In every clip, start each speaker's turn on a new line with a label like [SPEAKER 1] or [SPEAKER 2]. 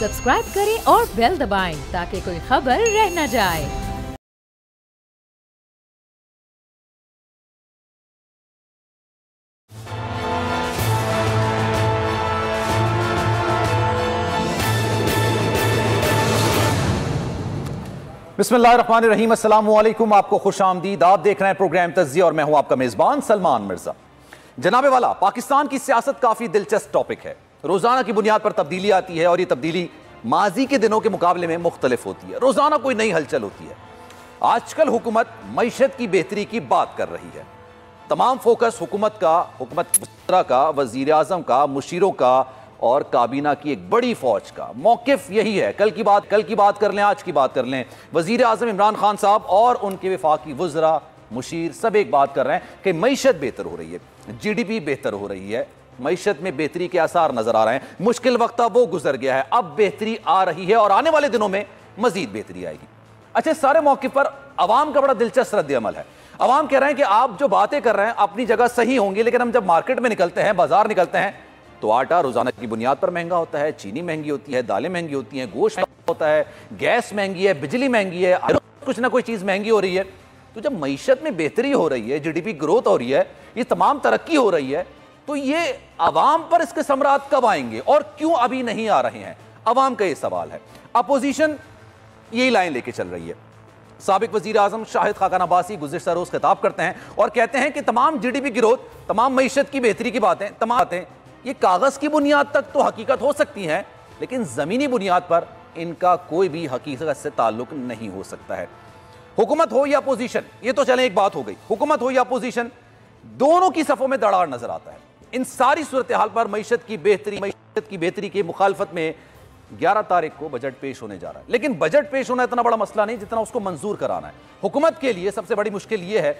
[SPEAKER 1] Subscribe करें और bell दबाएं ताकि कोई खबर रह न जाए।
[SPEAKER 2] बिस्मिल्लाहिर्रहमानिर्रहीम, अस्सलाम वालेकुम। आपको खुशामदीद। आप देख रहे हैं प्रोग्राम तज़किया और मैं हूं आपका मेज़बान सलमान मिर्जा। जनाबे वाला, पाकिस्तान की सियासत काफ़ी दिलचस्प टॉपिक है। रोज़ाना की बुनियाद पर तब्दीली आती है और ये तब्दीली माजी के दिनों के मुकाबले में मुख्तलिफ होती है। रोज़ाना कोई नई हलचल होती है। आजकल हुकूमत मईशत की बेहतरी की बात कर रही है। तमाम फोकस हुकूमत का, हुकूमत का, वज़ीर आज़म का, मुशीरों का और काबीना की एक बड़ी फौज का मौक़िफ़ यही है। कल की बात कर लें, आज की बात कर लें, वज़ीर आज़म इमरान खान साहब और उनके वफाकी वज़रा, मुशीर सब एक बात कर रहे हैं कि मईशत बेहतर हो रही है, GDP बेहतर हो रही है, मईशत में बेहतरी के आसार नजर आ रहे हैं। मुश्किल वक्त अब वो गुजर गया है, अब बेहतरी आ रही है और आने वाले दिनों में मजीद बेहतरी आएगी। अच्छा, सारे मौक़िफ़ पर अवाम का बड़ा दिलचस्प रद्द-ए-अमल है। अवाम कह रहे हैं कि आप जो बातें कर रहे हैं अपनी जगह सही होंगी, लेकिन हम जब मार्केट में निकलते हैं, बाजार निकलते हैं, तो आटा रोजाना की बुनियाद पर महंगा होता है, चीनी महंगी होती है, दालें महंगी होती हैं, गोश्त होता है, गैस महंगी है, बिजली महंगी है, कुछ ना कोई चीज महंगी हो रही है। तो जब मईशत में बेहतरी हो रही है, GDP ग्रोथ हो रही है, ये तमाम तरक्की हो रही है, तो ये अवाम पर इसके समरात कब आएंगे और क्यों अभी नहीं आ रहे हैं? अवाम का ये सवाल है। अपोजिशन यही लाइन लेके चल रही है। साबिक वजीर आजम शाहिद खाकान अब्बासी गुज़िश्ता रोज खिताब करते हैं और कहते हैं कि तमाम GDP ग्रोथ, तमाम मईशत की बेहतरी की बातें, तमाम बातें ये कागज की बुनियाद तक तो हकीकत हो सकती हैं, लेकिन जमीनी बुनियाद पर इनका कोई भी हकीकत से ताल्लुक नहीं हो सकता है। हुकूमत हो या अपोजिशन, ये तो चले एक बात हो गई, हुकूमत हो या अपोजिशन, दोनों की सफों में दरार नजर आता है। इन सारी सूरत हाल पर मईशत की बेहतरी की मुखालफत में 11 तारीख को बजट पेश होने जा रहा है। लेकिन बजट पेश होना इतना बड़ा मसला नहीं जितना उसको मंजूर कराना है। हुकूमत के लिए सबसे बड़ी मुश्किल यह है,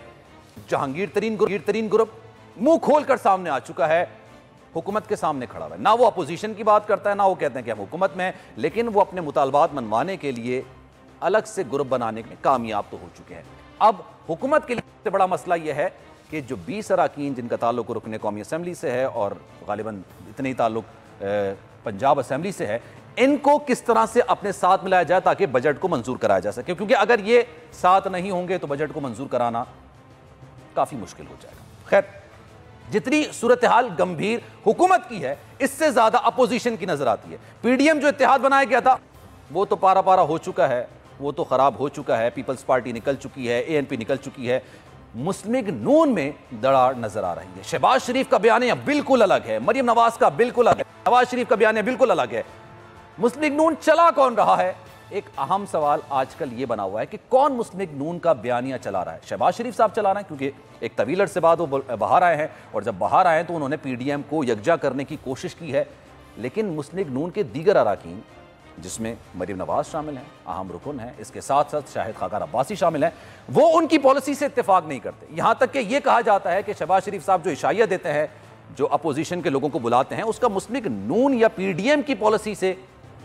[SPEAKER 2] जहांगीर तरीन ग्रुप मुंह खोलकर सामने आ चुका है, हुकूमत के सामने खड़ा है। ना वो अपोजिशन की बात करता है, ना वो कहते हैं कि हम हुकूमत में, लेकिन वो अपने मुतालबात मनवाने के लिए अलग से ग्रुप बनाने में कामयाब तो हो चुके हैं। अब हुकूमत के लिए सबसे बड़ा मसला यह है कि जो 20 अरकान जिनका ताल्लुक रुकने कौमी असम्बली से है और गालिबन इतने ही ताल्लुक पंजाब असम्बली से है, इनको किस तरह से अपने साथ मिलाया जाए ताकि बजट को मंजूर कराया जा सके, क्योंकि अगर ये साथ नहीं होंगे तो बजट को मंजूर कराना काफी मुश्किल हो जाएगा। खैर, जितनी सूरत हाल गंभीर हुकूमत की है, इससे ज्यादा अपोजिशन की नजर आती है। PDM जो इत्तेहाद बनाया गया था वो तो पारा पारा हो चुका है, वो तो खराब हो चुका है। पीपल्स पार्टी निकल चुकी है, ANP निकल चुकी है। मुस्लिम नून में दरार नजर आ रही है। शहबाज शरीफ का बयान बिल्कुल अलग है, मरियम नवाज का बिल्कुल अलग है, नवाज शरीफ का बयान बिल्कुल अलग है। मुस्लिम नून चला कौन रहा है? एक अहम सवाल आजकल यह बना हुआ है कि कौन मुस्लिम नून का बयानिया चला रहा है। शहबाज शरीफ साहब चला रहे हैं, क्योंकि एक तवील अरसे बाद वो बाहर आए हैं और जब बाहर आए तो उन्होंने PDM को यकजा करने की कोशिश की है। लेकिन मुस्लिम नून के दीगर अरकान, जिसमें मरियम नवाज शामिल हैं, अहम रुकन है, इसके साथ साथ शाहिद खाकान अब्बासी शामिल हैं, वो उनकी पॉलिसी से इत्तेफाक नहीं करते। यहां तक कि यह कहा जाता है कि शहबाज शरीफ साहब जो इशाइया देते हैं, जो अपोजिशन के लोगों को बुलाते हैं, उसका मुस्लिम नून या PDM की पॉलिसी से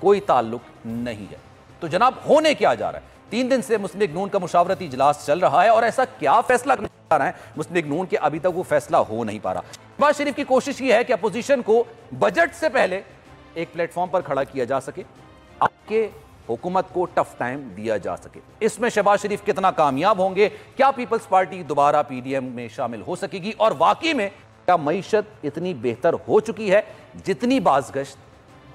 [SPEAKER 2] कोई ताल्लुक नहीं है। तो जनाब, होने क्या जा रहा है? 3 दिन से मुस्लिम नून का मुशावरती इजलास चल रहा है और ऐसा क्या फैसला करने जा रहा है मुस्लिम नून के, अभी तक वो फैसला हो नहीं पा रहा। शहबाज शरीफ की कोशिश ये है कि अपोजिशन को बजट से पहले एक प्लेटफॉर्म पर खड़ा किया जा सके, आपके हुकूमत को टफ टाइम दिया जा सके। इसमें शहबाज शरीफ कितना कामयाब होंगे? क्या पीपल्स पार्टी दोबारा PDM में शामिल हो सकेगी? और वाकई में क्या मईशत इतनी बेहतर हो चुकी है जितनी बाज़गश्त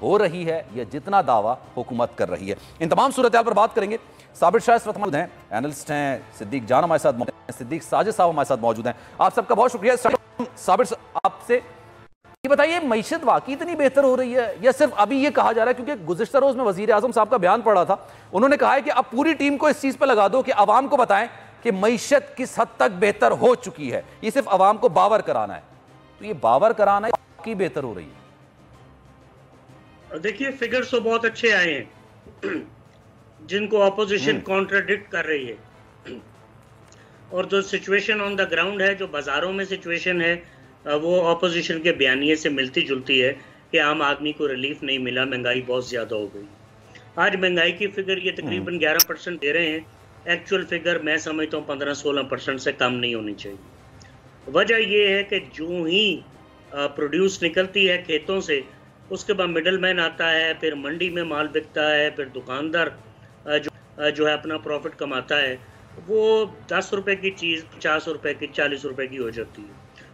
[SPEAKER 2] हो रही है या जितना दावा हुकूमत कर रही है? इन तमाम सूरत पर बात करेंगे। साबिर शाह इस वक्त मौजूद हैं, एनालिस्ट हैं, सिद्दीक जान हमारे साथ मौजूद हैं, सिद्दीक साजिद साहब हमारे साथ मौजूद हैं। आप सबका बहुत शुक्रिया। साबिर, आपसे ये बताइए, मईशत वाकई इतनी बेहतर हो रही है या सिर्फ अभी ये कहा जा रहा है? क्योंकि गुज़िश्ता रोज में वजीर आजम साहब का बयान पढ़ा था, उन्होंने कहा है कि अब पूरी टीम को इस चीज पर लगा दो कि अवाम को बताएं कि मईशत किस हद तक बेहतर हो चुकी है। ये सिर्फ अवाम को बावर कराना है। तो ये बावर कराना वाकई बेहतर हो रही है?
[SPEAKER 3] देखिए, फिगर्स तो बहुत अच्छे आए हैं जिनको अपोजिशन कॉन्ट्राडिक्ट कर रही है, और जो सिचुएशन ऑन द ग्राउंड है, जो बाजारों में सिचुएशन है, वो अपोजिशन के बयानिए से मिलती जुलती है कि आम आदमी को रिलीफ नहीं मिला, महंगाई बहुत ज़्यादा हो गई। आज महंगाई की फिगर ये तकरीबन 11% दे रहे हैं, एक्चुअल फिगर मैं समझता हूँ 15-16% से कम नहीं होनी चाहिए। वजह ये है कि जो ही प्रोड्यूस निकलती है खेतों से, उसके बाद मिडलमैन आता है, फिर मंडी में माल बिकता है, फिर दुकानदार जो है अपना प्रॉफिट कमाता है। वो 10 रुपए की चीज़ 50 रुपए की 40 रुपए की हो जाती है।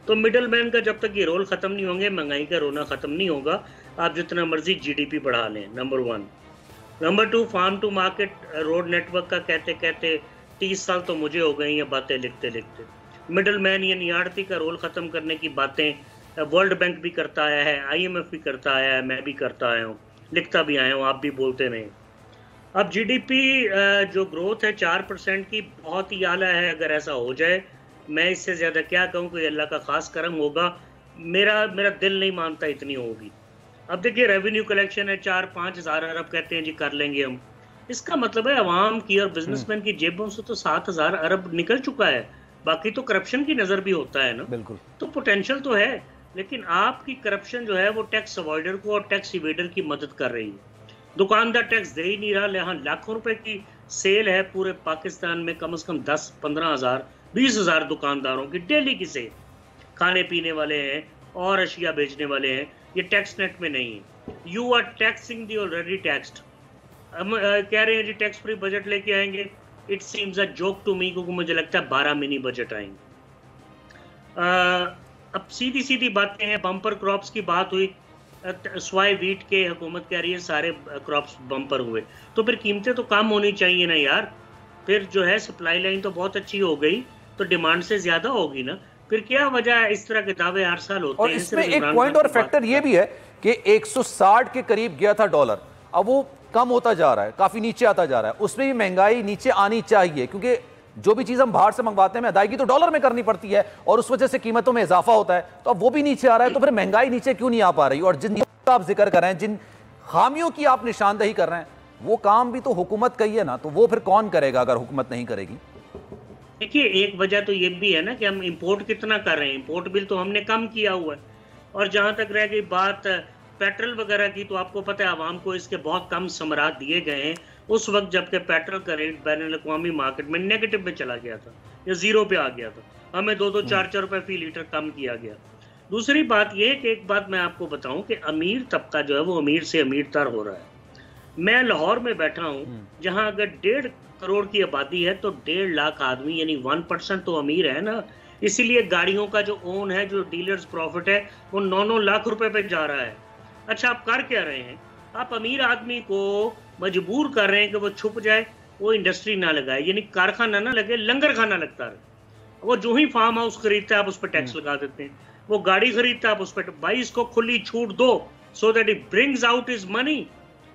[SPEAKER 3] तो मिडलमैन का जब तक ये रोल ख़त्म नहीं होंगे, महंगाई का रोना ख़त्म नहीं होगा। आप जितना मर्जी जीडीपी बढ़ा लें, number 1। Number 2, farm to market road network का कहते कहते 30 साल तो मुझे हो गई हैं बातें लिखते लिखते। मिडलमैन यानी आड़ती का रोल ख़त्म करने की बातें वर्ल्ड बैंक भी करता आया है, IMF भी करता आया है, मैं भी करता आया हूँ, लिखता भी आया हूँ, आप भी बोलते नहीं। अब जीडीपी जो ग्रोथ है 4% की, बहुत ही आला है। अगर ऐसा हो जाए, मैं इससे ज़्यादा क्या कहूँ, कोई अल्लाह का ख़ास करम होगा। मेरा दिल नहीं मानता इतनी होगी। अब देखिए रेवेन्यू कलेक्शन है 4-5 हज़ार अरब, कहते हैं जी कर लेंगे हम। इसका मतलब है अवाम की और बिजनेसमैन की जेबों से तो 7,000 अरब निकल चुका है। बाकी तो करप्शन की नज़र भी होता है ना,
[SPEAKER 2] बिल्कुल।
[SPEAKER 3] तो पोटेंशियल तो है, लेकिन आपकी करप्शन जो है वो टैक्स अवॉइडर को और टैक्स इवेडर की मदद कर रही है। दुकानदार टैक्स दे ही नहीं रहा, यहाँ लाखों रुपए की सेल है पूरे पाकिस्तान में, कम से कम 10-15 हज़ार 20 हज़ार दुकानदारों की डेली की सेल, खाने पीने वाले हैं और अशिया बेचने वाले हैं। ये टैक्स नेट में नहीं है। You are taxing the already taxed. हम कह रहे हैं जी टैक्स फ्री बजट लेके आएंगे। It seems a joke to me, क्योंकि मुझे लगता है 12 मिनी बजट आएंगे। अब सीधी सीधी बातें हैं। बम्पर क्रॉप्स की बात हुई, स्वाई वीट के हुकूमत कह रही है सारे क्रॉप्स बम्पर हुए, तो फिर कीमतें तो कम होनी चाहिए ना यार। फिर जो है सप्लाई लाइन तो बहुत अच्छी हो गई, तो डिमांड से ज्यादा होगी ना। फिर क्या वजह है, इस तरह के दावे हर साल होते हैं।
[SPEAKER 2] और इसमें एक पॉइंट और फैक्टर ये भी है कि 160 के करीब गया था डॉलर, अब वो कम होता जा रहा है, काफी नीचे आता जा रहा है। उसमें भी महंगाई नीचे आनी चाहिए, क्योंकि जो भी चीज हम बाहर से मंगवाते हैं अदायगी तो डॉलर में करनी पड़ती है, और उस वजह से कीमतों में इजाफा होता है। तो अब वो भी नीचे आ रहा है, तो फिर महंगाई नीचे क्यों नहीं आ पा रही? और जिन का आप जिक्र कर रहे हैं, जिन खामियों की आप निशानदही कर रहे हैं, वो काम भी तो हुकूमत का ही है ना, तो वो फिर कौन करेगा अगर हुकूमत नहीं करेगी?
[SPEAKER 3] देखिए एक वजह तो ये भी है ना कि हम इंपोर्ट कितना कर रहे हैं। इंपोर्ट बिल तो हमने कम किया हुआ है। और जहाँ तक रह गई बात पेट्रोल वगैरह की, तो आपको पता है आवाम को इसके बहुत कम समरात दिए गए हैं उस वक्त जबकि पेट्रोल का रेट बैनुल अक़वामी मार्केट में नेगेटिव में चला गया था या जीरो पे आ गया था। हमें 2-2, 4-4 रुपए फी लीटर कम किया गया। दूसरी बात यह कि एक बात मैं आपको बताऊं कि अमीर तबका जो है वो अमीर से अमीर तर हो रहा है। मैं लाहौर में बैठा हूं, जहां अगर 1.5 करोड़ की आबादी है तो 1.5 लाख आदमी यानी 1% तो अमीर है ना। इसीलिए गाड़ियों का जो ओन है, जो डीलर्स प्रॉफिट है, वो 9-9 लाख रुपए पे जा रहा है। अच्छा आप कर क्या रहे हैं? आप अमीर आदमी को मजबूर कर रहे हैं कि वो छुप जाए, वो इंडस्ट्री ना लगाए, यानी कारखाना ना लगे, लंगर खाना लगता रहे। वो जो ही फार्म हाउस खरीदता है आप उस पर टैक्स लगा देते हैं, वो गाड़ी खरीदता है आप उस पर। भाई इसको खुली छूट दो, so that it brings out his money.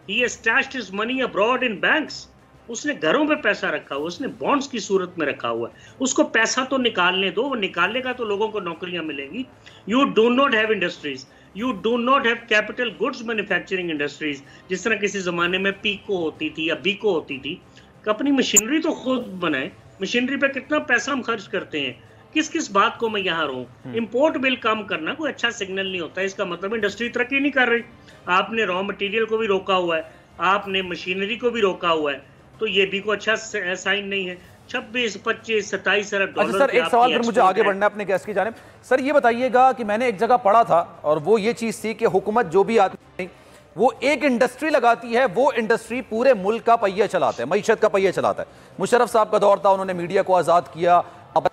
[SPEAKER 3] He has stashed his money abroad in banks. उसने घरों पे पैसा रखा हुआ, उसने बॉन्ड्स की सूरत में रखा हुआ है। उसको पैसा तो निकालने दो, वो निकालेगा तो लोगों को नौकरियां मिलेंगी। You do not have industries, you do not have capital goods manufacturing industries, जिस तरह किसी जमाने में पीको होती थी या बीको होती थी। अपनी मशीनरी तो खुद बनाए। मशीनरी पे कितना पैसा हम खर्च करते हैं, किस किस बात को मैं यहाँ रहूं। इंपोर्ट बिल कम करना कोई अच्छा सिग्नल नहीं होता। इसका मतलब इंडस्ट्री तरक्की नहीं कर रही। आपने रॉ मटेरियल को भी रोका हुआ है, आपने मशीनरी को भी रोका हुआ है, तो ये भी कोई अच्छा साइन नहीं है। 26, 25, 27 अरब डॉलर।
[SPEAKER 2] अच्छा सर, एक सवाल फिर मुझे आगे बढ़ना है अपने गेस्ट की जानिब। सर ये बताइएगा कि मैंने एक जगह पढ़ा था, और वो ये चीज थी कि हुकूमत जो भी आती है वो एक इंडस्ट्री लगाती है, वो इंडस्ट्री पूरे मुल्क का पहिया चलाता है, मईशत का पहिया चलाता है। मुशर्रफ साहब का दौर था, उन्होंने मीडिया को आज़ाद किया, अब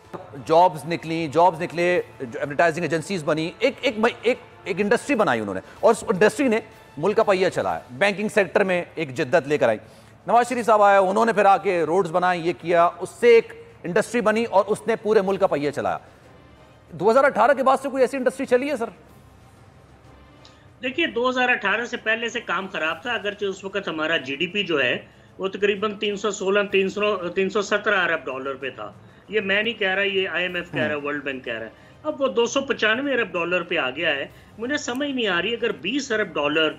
[SPEAKER 2] जॉब्स निकले, एडवर्टाइजिंग एजेंसीज बनी, एक इंडस्ट्री बनाई उन्होंने, और उस इंडस्ट्री ने मुल्क का पहिया चलाया। बैंकिंग सेक्टर में एक जिद्दत लेकर आई। नवाज शरीफ साहब आए, उन्होंने फिर आके रोड्स बनाए, ये किया, उससे एक इंडस्ट्री बनी और उसने पूरे मुल्क का पहिया चलाया। 2018 के बाद से कोई ऐसी इंडस्ट्री चली है सर?
[SPEAKER 3] देखिए 2018 से पहले से काम खराब था, अगरचे उस वक्त हमारा जीडीपी जो है वो तकरीबन 317 अरब डॉलर पे था। ये मैं नहीं कह रहा, ये IMF कह रहा है, वर्ल्ड बैंक कह रहा है। अब वो 295 अरब डॉलर पे आ गया है। मुझे समझ नहीं आ रही, अगर 20 अरब डॉलर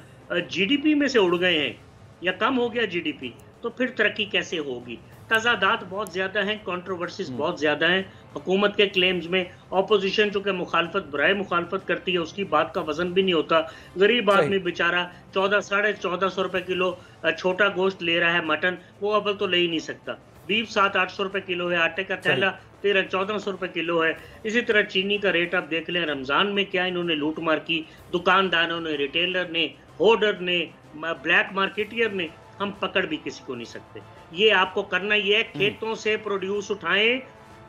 [SPEAKER 3] जीडीपी में से उड़ गए हैं या कम हो गया जीडीपी, तो फिर तरक्की कैसे होगी? तजादात बहुत ज़्यादा हैं, कंट्रोवर्सीज बहुत ज़्यादा हैं हुकूमत के क्लेम्स में। ऑपोजिशन जो कि मुखालफत बराए मुखालफत करती है, उसकी बात का वजन भी नहीं होता। गरीब आदमी बेचारा 1400-1450 रुपए किलो छोटा गोश्त ले रहा है, मटन, वो अव्वल तो ले ही नहीं सकता। बीफ 700-800 रुपए किलो है, आटे का थैला 1300-1400 रुपए किलो है। इसी तरह चीनी का रेट आप देख लें, रमज़ान में क्या इन्होंने लूट मार की, दुकानदारों ने, रिटेलर ने, होर्डर ने, ब्लैक मार्केटियर ने, हम पकड़ भी किसी को नहीं सकते। ये आपको करना ये है, खेतों से प्रोड्यूस उठाएं,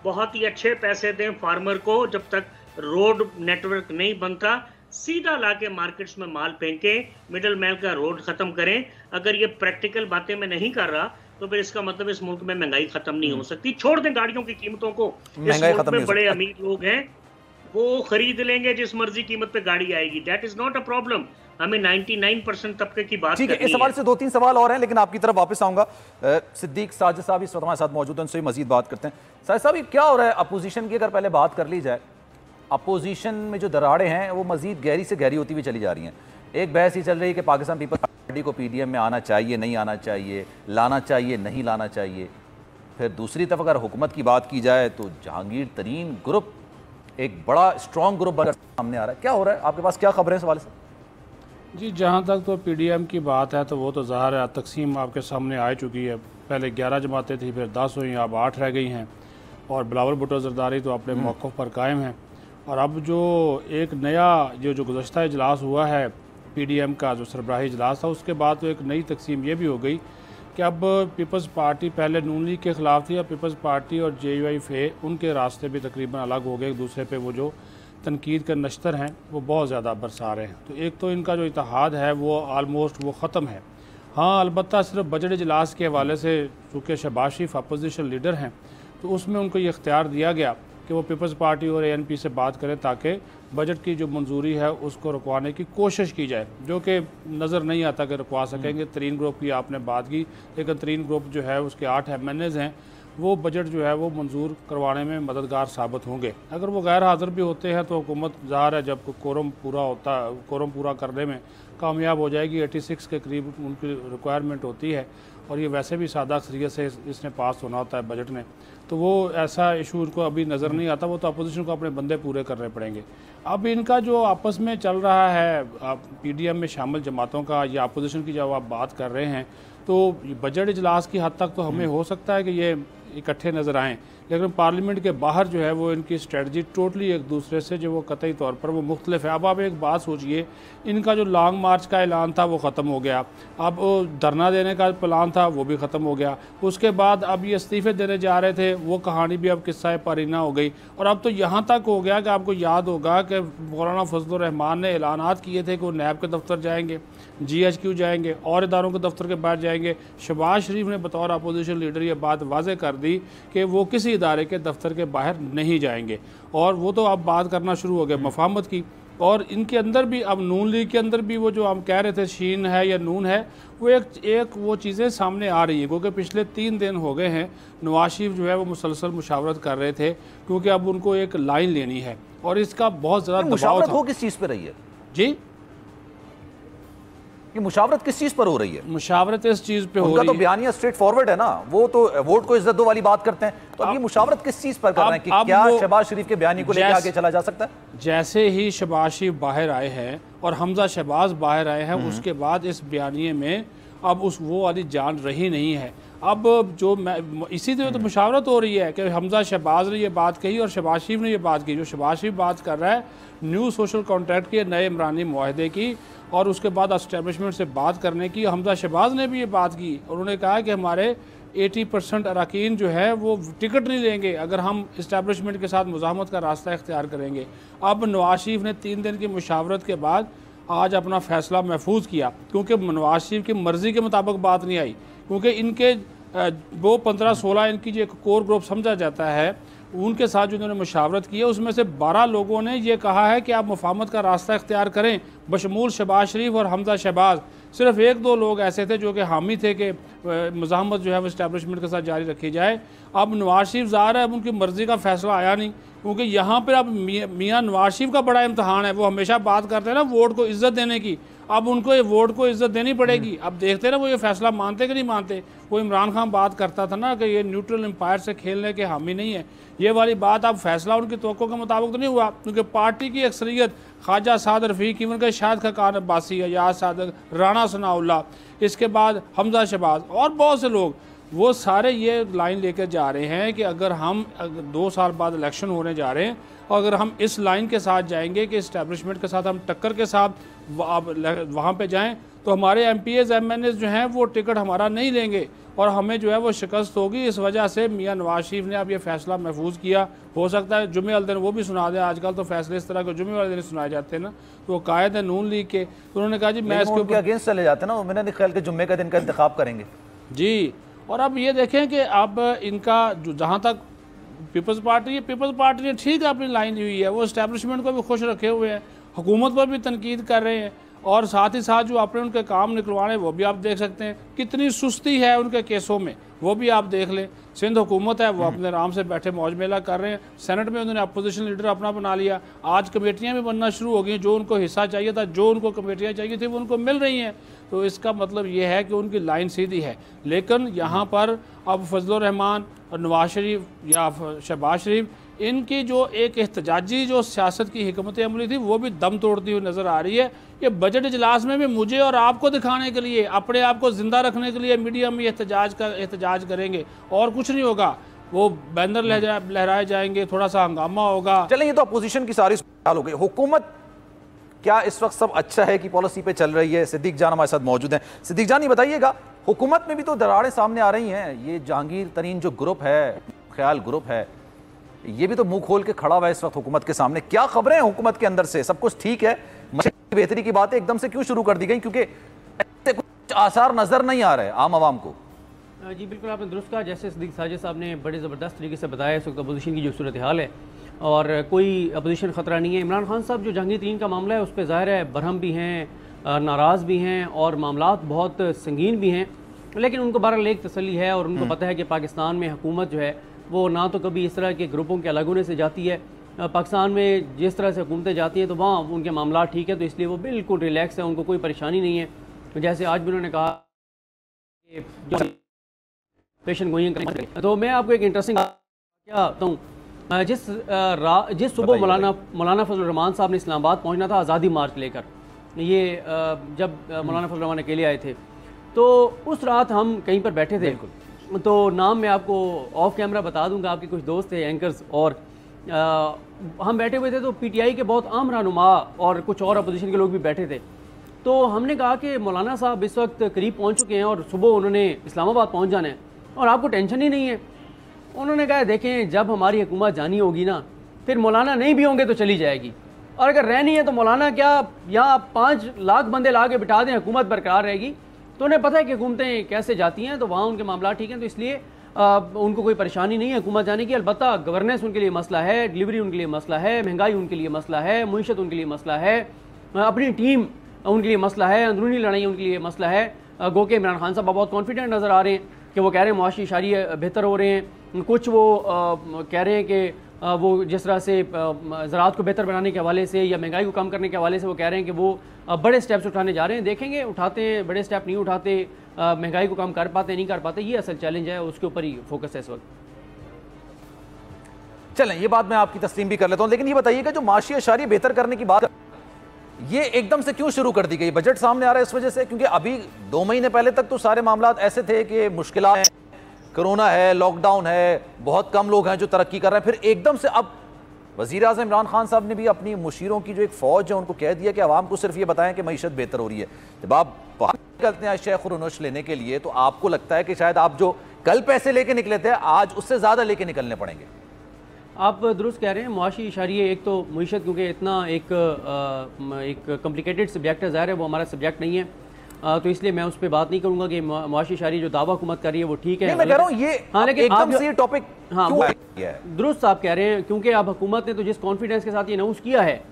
[SPEAKER 3] बहुत ही अच्छे पैसे दें फार्मर को, जब तक रोड नेटवर्क नहीं बनता सीधा लाके मार्केट्स में माल फेंके, मिडल मैन का रोड खत्म करें। अगर ये प्रैक्टिकल बातें मैं नहीं कर रहा तो फिर इसका मतलब इस मुल्क में महंगाई खत्म नहीं हो सकती। छोड़ दें गाड़ियों की कीमतों को, इस मुल्क में बड़े अमीर लोग हैं, वो खरीद लेंगे जिस मर्जी कीमत पे गाड़ी आएगी, that is not a problem. हमें 99% तबके की बात करनी है।
[SPEAKER 2] इस सवाल से 2-3 सवाल और हैं, लेकिन आपकी तरफ वापस आऊंगा। सिद्दीक साजिद साहब इस वक्त हमारे साथ मौजूद हैं, उनसे मजीद बात करते हैं। साजिद साहब, क्या हो रहा है अपोजिशन की? अगर पहले बात कर ली जाए, अपोजिशन में जो दरारें हैं वो मजीद गहरी से गहरी होती हुई चली जा रही हैं। एक बहस ही चल रही है कि पाकिस्तान पीपल्स पार्टी को पीडीएम में आना चाहिए, नहीं आना चाहिए, लाना चाहिए, नहीं लाना चाहिए। फिर दूसरी तरफ अगर हुकूमत की बात की जाए तो जहांगीर तरीन ग्रुप एक बड़ा स्ट्रॉन्ग ग्रुप बनकर सामने आ रहा है। क्या हो रहा है, आपके पास क्या खबरें इस हवाले से?
[SPEAKER 4] जी, जहाँ तक तो पीडीएम की बात है तो वो तो ज़ाहिर है तकसीम आपके सामने आ चुकी है। पहले 11 जमातें थी, फिर 10 हुई, अब 8 रह गई हैं, और बिलावल भुट्टो ज़रदारी तो अपने मौक़िफ़ पर कायम हैं। और अब जो एक नया जो गुज़श्ता इजलास हुआ है पीडीएम का, जो सरबराही इजलास था, उसके बाद तो एक नई तकसीम ये भी हो गई कि अब पीपल्स पार्टी पहले नून लीग के ख़िलाफ़ थी, अब पीपल्स पार्टी और JUIF उनके रास्ते भी तकरीबन अलग हो गए एक दूसरे पे। वो जो तनकीद के नश्तर हैं वो बहुत ज़्यादा बरसा रहे हैं। तो एक तो इनका जो इत्तेहाद है वो आलमोस्ट वो ख़त्म है। हाँ, अलबत्ता सिर्फ बजट इजलास के हवाले से, चूँकि शहबाज शरीफ अपोजिशन लीडर हैं, तो उसमें उनको ये इख्तियार दिया गया कि वो पीपल्स पार्टी और ANP से बात करें ताकि बजट की जो मंजूरी है उसको रुकवाने की कोशिश की जाए, जो कि नज़र नहीं आता कि रुकवा सकेंगे। तरीन ग्रुप की आपने बात की, लेकिन तरीन ग्रुप जो है उसके 8 MNAs हैं, वो बजट जो है वो मंजूर करवाने में मददगार साबित होंगे। अगर वो गैर हाज़िर भी होते हैं तो हुकूमत ज़ाहिर है जब कोरम पूरा करने में कामयाब हो जाएगी। 86 के करीब उनकी रिक्वायरमेंट होती है, और ये वैसे भी सादा अक्सरियत से इसने पास होना होता है बजट ने, तो वो ऐसा इशू उनको अभी नज़र नहीं आता। वो तो अपोजिशन को अपने बंदे पूरे करने पड़ेंगे। अब इनका जो आपस में चल रहा है पीडीएम में शामिल जमातों का या अपोजिशन की जब आप बात कर रहे हैं, तो बजट इजलास की हद तक तो हमें हो सकता है कि ये इकट्ठे नज़र आएँ, लेकिन पार्लियामेंट के बाहर जो है वो इनकी स्ट्रेटजी टोटली एक दूसरे से जो वो कतई तौर पर वो मुख्तलिफ है। अब आप एक बात सोचिए, इनका जो लॉन्ग मार्च का ऐलान था वो ख़त्म हो गया, अब धरना देने का प्लान था वो भी ख़त्म हो गया, उसके बाद अब ये इस्तीफ़े देने जा रहे थे, वो कहानी भी अब किस्सा परीना हो गई। और अब तो यहाँ तक हो गया कि आपको याद होगा कि मौलाना फजलुर रहमान ने ऐलानात किए थे कि वो नैब के दफ्तर जाएंगे, GHQ जाएंगे, और इदारों के दफ्तर के बाहर जाएंगे। शहबाज शरीफ ने बतौर अपोजिशन लीडर ये बात वाज़े कर दी कि वो किसी इदारे के दफ्तर के बाहर नहीं जाएंगे, और वो तो अब बात करना शुरू हो गया मफाहमत की। और इनके अंदर भी अब नून लीग के अंदर भी वो जो हम कह रहे थे शीन है या नून है, वो एक वो चीज़ें सामने आ रही हैं, क्योंकि पिछले 3 दिन हो गए हैं नवाज शरीफ जो है वो मुसलसल मुशावरत कर रहे थे, क्योंकि अब उनको एक लाइन लेनी है, और इसका बहुत ज़्यादा
[SPEAKER 2] मुशावरत हो किस चीज़ पर रही है
[SPEAKER 4] जी?
[SPEAKER 2] ये मुशावरत किस चीज पर हो रही है?
[SPEAKER 4] मुशावरत इस चीज पे हो रही है,
[SPEAKER 2] तो बयानिया स्ट्रेट फॉरवर्ड है ना, वो तो वोट को इज्जत दो वाली बात करते हैं। तो अब ये मुशावरत किस चीज पर कर रहे हैं कि क्या शहबाज शरीफ के बयानी को लेकर आगे चला जा सकता है?
[SPEAKER 4] जैसे ही शहबाज शरीफ बाहर आए हैं और हमजा शहबाज बाहर आए हैं, उसके बाद इस बयानिए में अब उस वो वाली जान रही नहीं है। अब जो इसी तरह तो मुशावरत हो रही है कि हमजा शहबाज ने ये बात कही और शहबाज शरीफ ने ये बात की। जो शहबाज शरीफ बात कर रहा है न्यू सोशल कॉन्ट्रैक्ट के नए इमरानी मुआहदे की, और उसके बाद एस्टेब्लिशमेंट से बात करने की। हमजा शहबाज ने भी ये बात की, उन्होंने कहा कि हमारे 80% अरकान जो है वो टिकट नहीं लेंगे अगर हम इस्टेब्लिशमेंट के साथ मुज़ाहमत का रास्ता इख्तियार करेंगे। अब नवाज शरीफ ने 3 दिन की मुशावरत के बाद आज अपना फ़ैसला महफूज किया, क्योंकि नवाज शरीफ की मर्ज़ी के मुताबिक बात नहीं आई, क्योंकि इनके वो 15-16 इनकी जो एक कोर ग्रुप समझा जाता है, उनके साथ जो उन्होंने मुशावरत की है, उसमें से 12 लोगों ने ये कहा है कि आप मुफाहमत का रास्ता इख्तियार करें, बशमूल शहबाज शरीफ और हमजा शहबाज। सिर्फ 1-2 लोग ऐसे थे जो कि हामी थे कि मुज़ाहमत जो है वो इस्टेब्लिशमेंट के साथ जारी रखी जाए। अब नवाज शरीफ ज़ाहिर है अब उनकी मर्ज़ी का फ़ैसला आया नहीं, क्योंकि यहाँ पर अब मियाँ नवाज शरीफ का बड़ा इम्तहान है। वो हमेशा बात करते हैं ना वोट को इज़्ज़त देने की, अब उनको ये वोट को इज़्ज़त देनी पड़ेगी। अब देखते ना वो ये फैसला मानते कि नहीं मानते। वो इमरान खान बात करता था ना कि ये न्यूट्रल एम्पायर से खेलने के हामी नहीं है, ये वाली बात अब फैसला उनकी तवक्को के मुताबिक तो नहीं हुआ, क्योंकि पार्टी की अक्सरियत ख्वाजा साद रफ़ीक, इवन के शाहिद खकान अब्बासी, याद सादक, राना सनाउल्लाह, इसके बाद हमजा शहबाज और बहुत से लोग वो सारे ये लाइन लेकर जा रहे हैं कि अगर 2 साल बाद इलेक्शन होने जा रहे हैं और अगर हम इस लाइन के साथ जाएंगे कि इस्टेब्लिशमेंट के साथ हम टक्कर के साथ वहाँ पे जाएं तो हमारे MPs MNAs जो हैं वो टिकट हमारा नहीं लेंगे और हमें जो है वो शिकस्त होगी। इस वजह से मियाँ नवाज शरीफ ने अब ये फैसला महफूज किया। हो सकता है जुमे वाले दिन वो भी सुना दें, आजकल तो फैसले इस तरह के जुमे वाले दिन सुनाए जाते हैं ना, तो वो कायद है नून लीग के, तो उन्होंने कहा जी मैं इसके ऊपर
[SPEAKER 2] अगेंस्ट चले जाते हैं ना, मैंने नहीं ख्याल कि जुम्मे का दिन का इंतखाब करेंगे
[SPEAKER 4] जी। और अब ये देखें कि अब इनका जो जहाँ तक पीपल्स पार्टी ने ठीक अपनी लाइन ली हुई है, वो इस्टेब्लिशमेंट को भी खुश रखे हुए हैं, हुकूमत पर भी तनकीद कर रहे हैं और साथ ही साथ जो अपने उनके काम निकलवाने वो भी आप देख सकते हैं। कितनी सुस्ती है उनके केसों में वो भी आप देख लें। सिंध हुकूमत है वो अपने आराम से बैठे मौज मेला कर रहे हैं। सेनेट में उन्होंने अपोजिशन लीडर अपना बना लिया। आज कमेटियां भी बनना शुरू हो गई, जो उनको हिस्सा चाहिए था, जो उनको कमेटियां चाहिए थी वो उनको मिल रही हैं। तो इसका मतलब ये है कि उनकी लाइन सीधी है। लेकिन यहाँ पर अब फजलुर रहमान और नवाज शरीफ या शहबाज शरीफ, इनकी जो एक एहतजाजी जो सियासत की हिकमत अमली थी वो भी दम तोड़ती हुई नज़र आ रही है। ये बजट इजलास में भी मुझे और आपको दिखाने के लिए, अपने आप को ज़िंदा रखने के लिए मीडिया में एहतजाज करेंगे और कुछ नहीं होगा। वो बैनर लहराए जाएंगे, थोड़ा सा हंगामा होगा।
[SPEAKER 2] चलें, ये तो अपोजिशन की सारी हाल हो गई। हुकूमत क्या इस वक्त सब अच्छा है कि पॉलिसी पे चल रही है? सिद्दीक जान हमारे साथ मौजूद हैं। सिद्दीक जान, ये बताइएगा, हुकूमत में भी तो दरारें सामने आ रही हैं। ये जहांगीर तरीन जो ग्रुप है, ख्याल ग्रुप है, ये भी तो मुंह खोल के खड़ा हुआ है इस वक्त हुकूमत के सामने। क्या खबरें हैं हुकूमत के अंदर से? सब कुछ ठीक है? बेहतरी की बातें एकदम से क्यों शुरू कर दी गई? क्योंकि कुछ आसार नजर नहीं आ रहे आम आवाम को।
[SPEAKER 5] जी बिल्कुल, आपने दुरुस्त कहा। जैसे सिद्दीक साजिद साहब ने बड़े ज़बरदस्त तरीके से बताया इस वक्त अपोजिशन की जो सूरत हाल है और कोई अपोजिशन ख़तरा नहीं है। इमरान खान साहब जो जहांगीर तरीन का मामला है उस पर ज़ाहिर है बरहम भी हैं, नाराज़ भी हैं और मामलात बहुत संगीन भी हैं, लेकिन उनको बहरहाल एक तसल्ली है और उनको पता है कि पाकिस्तान में हुकूमत जो है वो ना तो कभी इस तरह के ग्रुपों के अलग होने से जाती है। पाकिस्तान में जिस तरह से हुकूमतें जाती हैं तो वहाँ उनके मामला ठीक है, तो इसलिए वो बिल्कुल रिलैक्स है, उनको कोई परेशानी नहीं है। जैसे आज भी उन्होंने कहा कि जो पेशन गोइंग, तो मैं आपको एक इंटरेस्टिंग क्या बताऊँ। जिस सुबह मौलाना फजल रहमान साहब ने इस्लामाबाद पहुँचना था आज़ादी मार्च लेकर, ये जब मौलाना फजल रहमान अकेले आए थे, तो उस रात हम कहीं पर बैठे थे। तो नाम मैं आपको ऑफ कैमरा बता दूंगा, आपके कुछ दोस्त थे एंकर्स और हम बैठे हुए थे। तो PTI के बहुत आम रहनुमा और कुछ और अपोजिशन के लोग भी बैठे थे। तो हमने कहा कि मौलाना साहब इस वक्त करीब पहुंच चुके हैं और सुबह उन्होंने इस्लामाबाद पहुंच जाना है और आपको टेंशन ही नहीं है। उन्होंने कहा देखें, जब हमारी हुकूमत जानी होगी ना, फिर मौलाना नहीं भी होंगे तो चली जाएगी, और अगर रहनी है तो मौलाना क्या यहाँ 5 लाख बंदे ला के बिठा दें, हुकूमत बरकरार रहेगी। तो उन्हें पता है कि हुकूमतें कैसे जाती हैं, तो वहाँ उनके मामला ठीक हैं, तो इसलिए उनको कोई परेशानी नहीं है हुकूमत जाने की। अलबत्ता गवर्नेंस उनके लिए मसला है, डिलीवरी उनके लिए मसला है, महंगाई उनके लिए मसला है, मुईशत उनके लिए मसला है, अपनी टीम उनके लिए मसला है, अंदरूनी लड़ाई उनके लिए मसला है। गो के इमरान खान साहब बहुत कॉन्फिडेंट नज़र आ रहे हैं कि वो कह रहे हैं मुआशी इशारे बेहतर हो रहे हैं। कुछ वो कह रहे हैं कि वो जिस तरह से ज़राअत को बेहतर बनाने के हवाले से या महंगाई को कम करने के हवाले से वो कह रहे हैं कि वो बड़े स्टेप्स उठाने जा रहे हैं। देखेंगे उठाते हैं, बड़े स्टेप नहीं उठाते, महंगाई को कम कर पाते नहीं कर पाते, ये असल चैलेंज है, उसके ऊपर ही फोकस है इस वक्त।
[SPEAKER 2] चलें, ये बात मैं आपकी तस्लीम भी कर लेता हूं, लेकिन ये बताइएगा जो माशी इशारे बेहतर करने की बात ये एकदम से क्यों शुरू कर दी गई? बजट सामने आ रहा है इस वजह से? क्योंकि अभी 2 महीने पहले तक तो सारे मामलात ऐसे थे कि मुश्किलात हैं, कोरोना है, लॉकडाउन है, बहुत कम लोग हैं जो तरक्की कर रहे हैं। फिर एकदम से अब वज़ीर आज़म इमरान खान साहब ने भी अपनी मुशीरों की जो एक फ़ौज है उनको कह दिया कि आवाम को सिर्फ ये बताएं कि मईशत बेहतर हो रही है। जब आप बाहर निकलते हैं शेख खुरनुश लेने के लिए, तो आपको लगता है कि शायद आप जो कल पैसे लेके निकले थे आज उससे ज़्यादा लेके निकलने पड़ेंगे।
[SPEAKER 5] आप दुरुस्त कह रहे हैं, मुआशी इशारिये एक तो मुईशत क्योंकि इतना एक कॉम्प्लिकेटेड सब्जेक्ट है, ज़ाहिर है वो हमारा सब्जेक्ट नहीं है, तो इसलिए मैं उस पर बात नहीं करूंगा कि मुआशी इशारी जो दावा हुकूमत कर रही है वो ठीक है।
[SPEAKER 2] मैं कह रहा हूं ये
[SPEAKER 5] हाँ, लेकिन
[SPEAKER 2] एकदम से ये टॉपिक
[SPEAKER 5] दुरुस्त आप कह रहे हैं, क्योंकि आप हुकूमत ने तो जिस कॉन्फिडेंस के साथ ये अनाउंस किया है,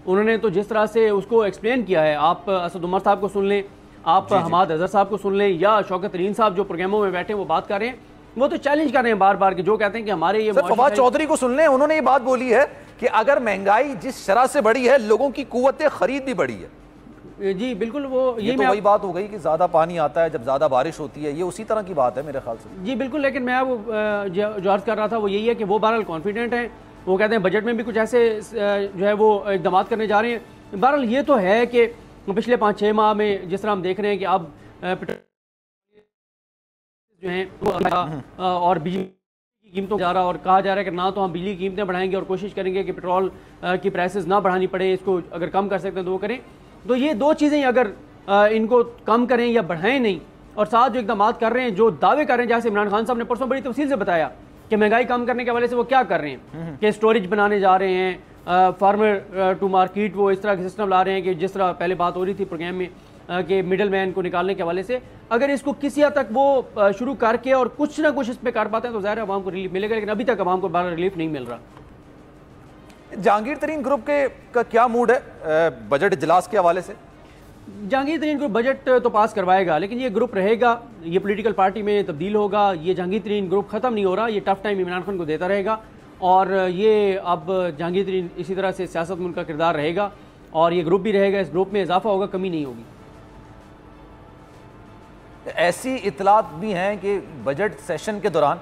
[SPEAKER 5] उन्होंने तो जिस तरह से उसको एक्सप्लेन किया है, आप असद उमर साहब को सुन लें, आप हमाद अजहर साहब को सुन लें, या शौकत तरीन साहब जो प्रोग्रामों में बैठे वो बात कर रहे हैं, वो तो चैलेंज कर रहे हैं बार बार कि जो कहते हैं कि हमारे ये
[SPEAKER 2] फवाद चौधरी को सुन लें, उन्होंने ये बात बोली है कि अगर महंगाई जिस शरह से बढ़ी है, लोगों की कुव्वत खरीद भी बढ़ी है।
[SPEAKER 5] जी बिल्कुल, वो
[SPEAKER 2] ये तो वही बात हो गई कि ज्यादा पानी आता है जब ज्यादा बारिश होती है, ये उसी तरह की बात है मेरे ख्याल से।
[SPEAKER 5] जी बिल्कुल, लेकिन मैं अब जो अर्ज कर रहा था वो यही है कि वो बहरहाल कॉन्फिडेंट हैं, वो कहते हैं बजट में भी कुछ ऐसे जो है वो इकदाम करने जा रहे हैं। बहरहाल ये तो है कि पिछले 5-6 माह में जिस तरह हम देख रहे हैं कि अब जो हैं और बिजली की कीमतों जा रहा और कहा जा रहा है कि ना तो हम बिजली की कीमतें बढ़ाएंगे और कोशिश करेंगे कि पेट्रोल की प्राइसेस ना बढ़ानी पड़े, इसको अगर कम कर सकते हैं तो वो करें। तो ये दो चीज़ें अगर इनको कम करें या बढ़ाएं नहीं, और साथ जो इकदाम कर रहे हैं, जो दावे कर रहे हैं, जैसे इमरान खान साहब ने परसों बड़ी तफसील से बताया कि महंगाई कम करने के हवाले से वो क्या कर रहे हैं कि स्टोरेज बनाने जा रहे हैं, फार्मर टू मार्केट, वो इस तरह के सिस्टम ला रहे हैं कि जिस तरह पहले बात हो रही थी प्रोग्राम में कि मिडल मैन को निकालने के हवाले से, अगर इसको किसी हद तक वो शुरू करके और कुछ ना कुछ इस पर कर पाते हैं तो ज़ाहिर है आवाम को रिलीफ मिलेगा, लेकिन अभी तक आवाम को बाहर रिलीफ नहीं मिल रहा।
[SPEAKER 2] जहांगीर तरीन ग्रुप का क्या मूड है बजट इजलास के हवाले से?
[SPEAKER 5] जहांगीर तरीन ग्रुप बजट तो पास करवाएगा, लेकिन ये ग्रुप रहेगा, ये पॉलिटिकल पार्टी में तब्दील होगा, ये जहांगीर तरीन ग्रुप ख़त्म नहीं हो रहा, ये टफ टाइम इमरान खान को देता रहेगा और ये अब जहांगीर तरीन इसी तरह से सियासत में उनका किरदार रहेगा और ये ग्रुप भी रहेगा, इस ग्रुप में इजाफा होगा, कमी नहीं होगी।
[SPEAKER 2] ऐसी इतलात भी हैं कि बजट सेशन के दौरान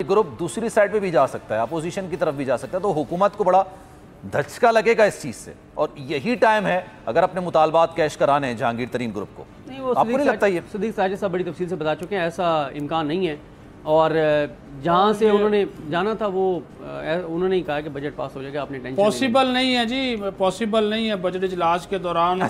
[SPEAKER 2] ग्रुप दूसरी साइड पे भी जा सकता है, अपोजिशन की तरफ भी जा सकता है, तो हुकूमत को बड़ा धचका लगेगा इस चीज़ से, और यही टाइम है अगर अपने मुतालबात कैश कराने हैं जहांगीर तरीन ग्रुप को।
[SPEAKER 5] नहीं, वो
[SPEAKER 2] आपको नहीं लगता ये?
[SPEAKER 5] सदीक साजिद साहब बड़ी तफसील से बता चुके हैं, ऐसा इम्कान नहीं है, और जहाँ से उन्होंने जाना था वो उन्होंने ही कहा कि बजट पास हो जाएगा, आपने टेंशन
[SPEAKER 4] पॉसिबल नहीं है जी, पॉसिबल नहीं है। बजट इजलास के दौरान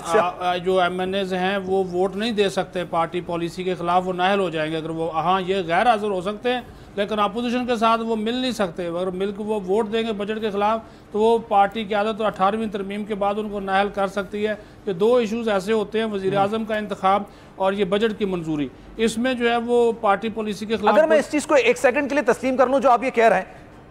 [SPEAKER 4] जो MNAs हैं वो वोट नहीं दे सकते पार्टी पॉलिसी के खिलाफ, वो नाहल हो जाएंगे अगर वो, हाँ ये गैर हाजिर हो सकते हैं लेकिन अपोजिशन के साथ वो मिल नहीं सकते। अगर मिल के वो वोट देंगे बजट के खिलाफ तो वो पार्टी की आदत तो 18वीं तरमीम के बाद उनको नाहल कर सकती है। कि दो इशूज़ ऐसे होते हैं, वज़ीर आज़म का इंतखाब और ये बजट की मंजूरी, इसमें जो है वो पार्टी पॉलिसी के खिलाफ।
[SPEAKER 2] अगर मैं इस चीज़ को एक सेकंड के लिए तस्लीम कर लूँ जो आप ये कह रहे हैं,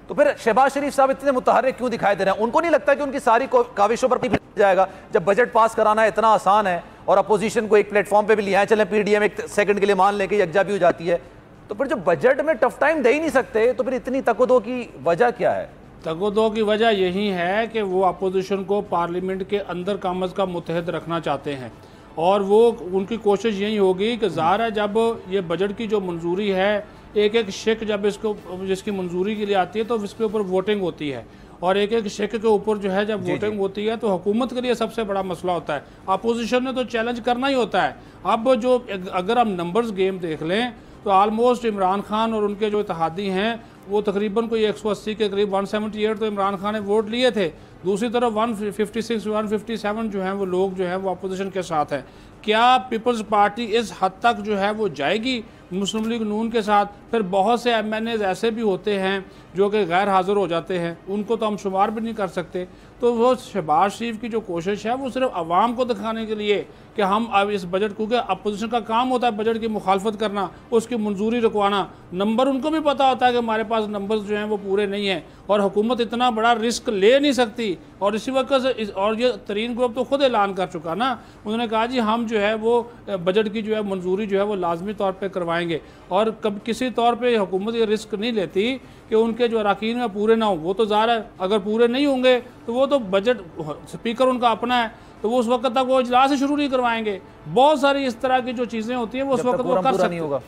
[SPEAKER 2] तो फिर शहबाज शरीफ साहब इतने मुतहर्रिक क्यों दिखाई दे रहे हैं? उनको नहीं लगता कि उनकी सारी काविशों पर जाएगा? जब बजट पास कराना इतना आसान है और अपोजिशन को एक प्लेटफॉर्म पे भी लिया है, चले PDM एक सेकंड के लिए मान लेके यकजा भी हो जाती है, तो फिर जो बजट में टफ टाइम दे ही नहीं सकते, तो फिर इतनी तकदो की वजह क्या है?
[SPEAKER 4] तगदो की वजह यही है कि वो अपोजिशन को पार्लियामेंट के अंदर कम अज़ कम मुत्तहद रखना चाहते हैं, और वो उनकी कोशिश यही होगी कि ज़ाहिर है जब ये बजट की जो मंजूरी है, एक एक शेक जब इसको जिसकी मंजूरी के लिए आती है तो इसके ऊपर वोटिंग होती है, और एक एक शेक के ऊपर जो है जब वोटिंग होती है तो हुकूमत के लिए सबसे बड़ा मसला होता है। अपोजिशन ने तो चैलेंज करना ही होता है। अब जो अगर हम नंबर्स गेम देख लें तो आलमोस्ट इमरान खान और उनके जो इत्तेहादी हैं वो तकरीबन कोई 180 के करीब 178 तो इमरान खान ने वोट लिए थे, दूसरी तरफ 156 157 जो हैं वो लोग जो हैं वो अपोजिशन के साथ हैं। क्या पीपल्स पार्टी इस हद तक जो है वो जाएगी मुस्लिम लीग नून के साथ? फिर बहुत से MNAs ऐसे भी होते हैं जो कि गैर हाज़िर हो जाते हैं, उनको तो हम शुमार भी नहीं कर सकते। तो वो शहबाज शरीफ की जो कोशिश है वो सिर्फ आवाम को दिखाने के लिए कि हम अब इस बजट, क्योंकि अपोजिशन का काम होता है बजट की मुखालफत करना, उसकी मंजूरी रुकवाना, नंबर उनको भी पता होता है कि हमारे पास नंबर्स जो हैं वो पूरे नहीं हैं और हुकूमत इतना बड़ा रिस्क ले नहीं सकती। और इसी वक्त से और ये तरीन ग्रुप तो खुद ऐलान कर चुका ना, उन्होंने कहा जी हम जो है वो बजट की जो है मंजूरी जो है वो लाजमी तौर पर करवाएंगे, और कब किसी तौर पर हुकूमत ये रिस्क नहीं लेती कि उनके जो अरकान में पूरे ना हो। वो तो ज़ाहिर है अगर पूरे नहीं होंगे तो वो तो बजट स्पीकर उनका अपना है, तो वो उस वक्त तक वो इजलास ही शुरू नहीं करवाएंगे। बहुत सारी इस तरह की जो चीज़ें होती हैं वो उस वक्त वो कर सकते हैं।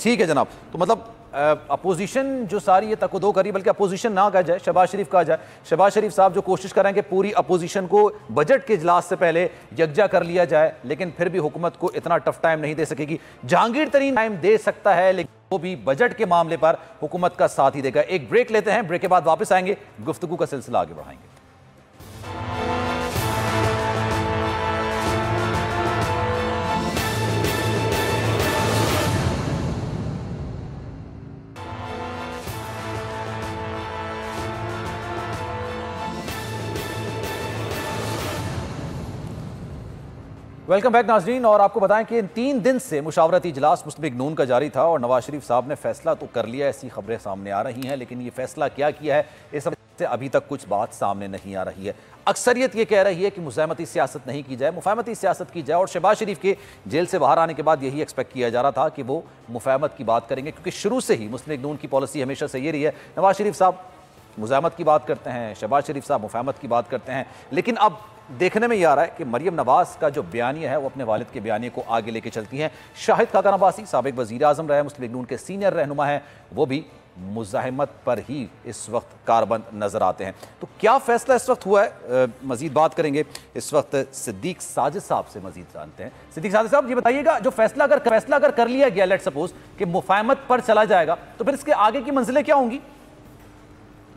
[SPEAKER 2] ठीक है जनाब, तो मतलब अपोजिशन जो सारी ये तकदो करी, बल्कि अपोजिशन ना कहा जाए, शहबाज शरीफ कहा जाए, शहबाज शरीफ साहब जो कोशिश करें कि पूरी अपोजिशन को बजट के इजलास से पहले यकजा कर लिया जाए, लेकिन फिर भी हुकूमत को इतना टफ टाइम नहीं दे सकेगी। जहांगीर तरीन टाइम दे सकता है, लेकिन वो भी बजट के मामले पर हुकूमत का साथ ही देगा। एक ब्रेक लेते हैं, ब्रेक के बाद वापस आएंगे, गुफ्तगू का सिलसिला आगे बढ़ाएंगे। वेलकम बैक नाजरीन, और आपको बताएं कि इन 3 दिन से मुशावरती इजलास मुस्लिम लीग नून का जारी था और नवाज शरीफ साहब ने फैसला तो कर लिया, ऐसी खबरें सामने आ रही हैं, लेकिन ये फैसला क्या किया है इस से अभी तक कुछ बात सामने नहीं आ रही है। अक्सरियत ये कह रही है कि मुज़ाहमती सियासत नहीं की जाए, मुफाहमती सियासत की जाए, और शहबाज शरीफ के जेल से बाहर आने के बाद यही एक्सपेक्ट किया जा रहा था कि वो मुफाहमत की बात करेंगे, क्योंकि शुरू से ही मुस्लिम लीग नून की पॉलिसी हमेशा से ये रही है, नवाज शरीफ साहब मुज़ाहमत की बात करते हैं, शहबाज शरीफ साहब मुफाहमत की बात करते हैं। लेकिन अब देखने में ये आ रहा है कि मरियम नवाज का जो बयानिया है वो अपने वालिद के बयानिए को आगे लेके चलती हैं। शाहिद खाकान अब्बासी साबिक वज़ीर आज़म रहे, मुस्लिम लीग नून के सीनियर रहनुमा हैं, वो भी मुज़ाहमत पर ही इस वक्त कारबंद नजर आते हैं। तो क्या फैसला इस वक्त हुआ है, मजीद बात करेंगे इस वक्त सिद्दीक साजिद साहब से, मजीद जानते हैं। सिद्दीक साजिद साहब, ये बताइएगा, जो फैसला अगर कर लिया गया, लेट सपोज कि मुफाहमत पर चला जाएगा, तो फिर इसके आगे की मंजिलें क्या होंगी?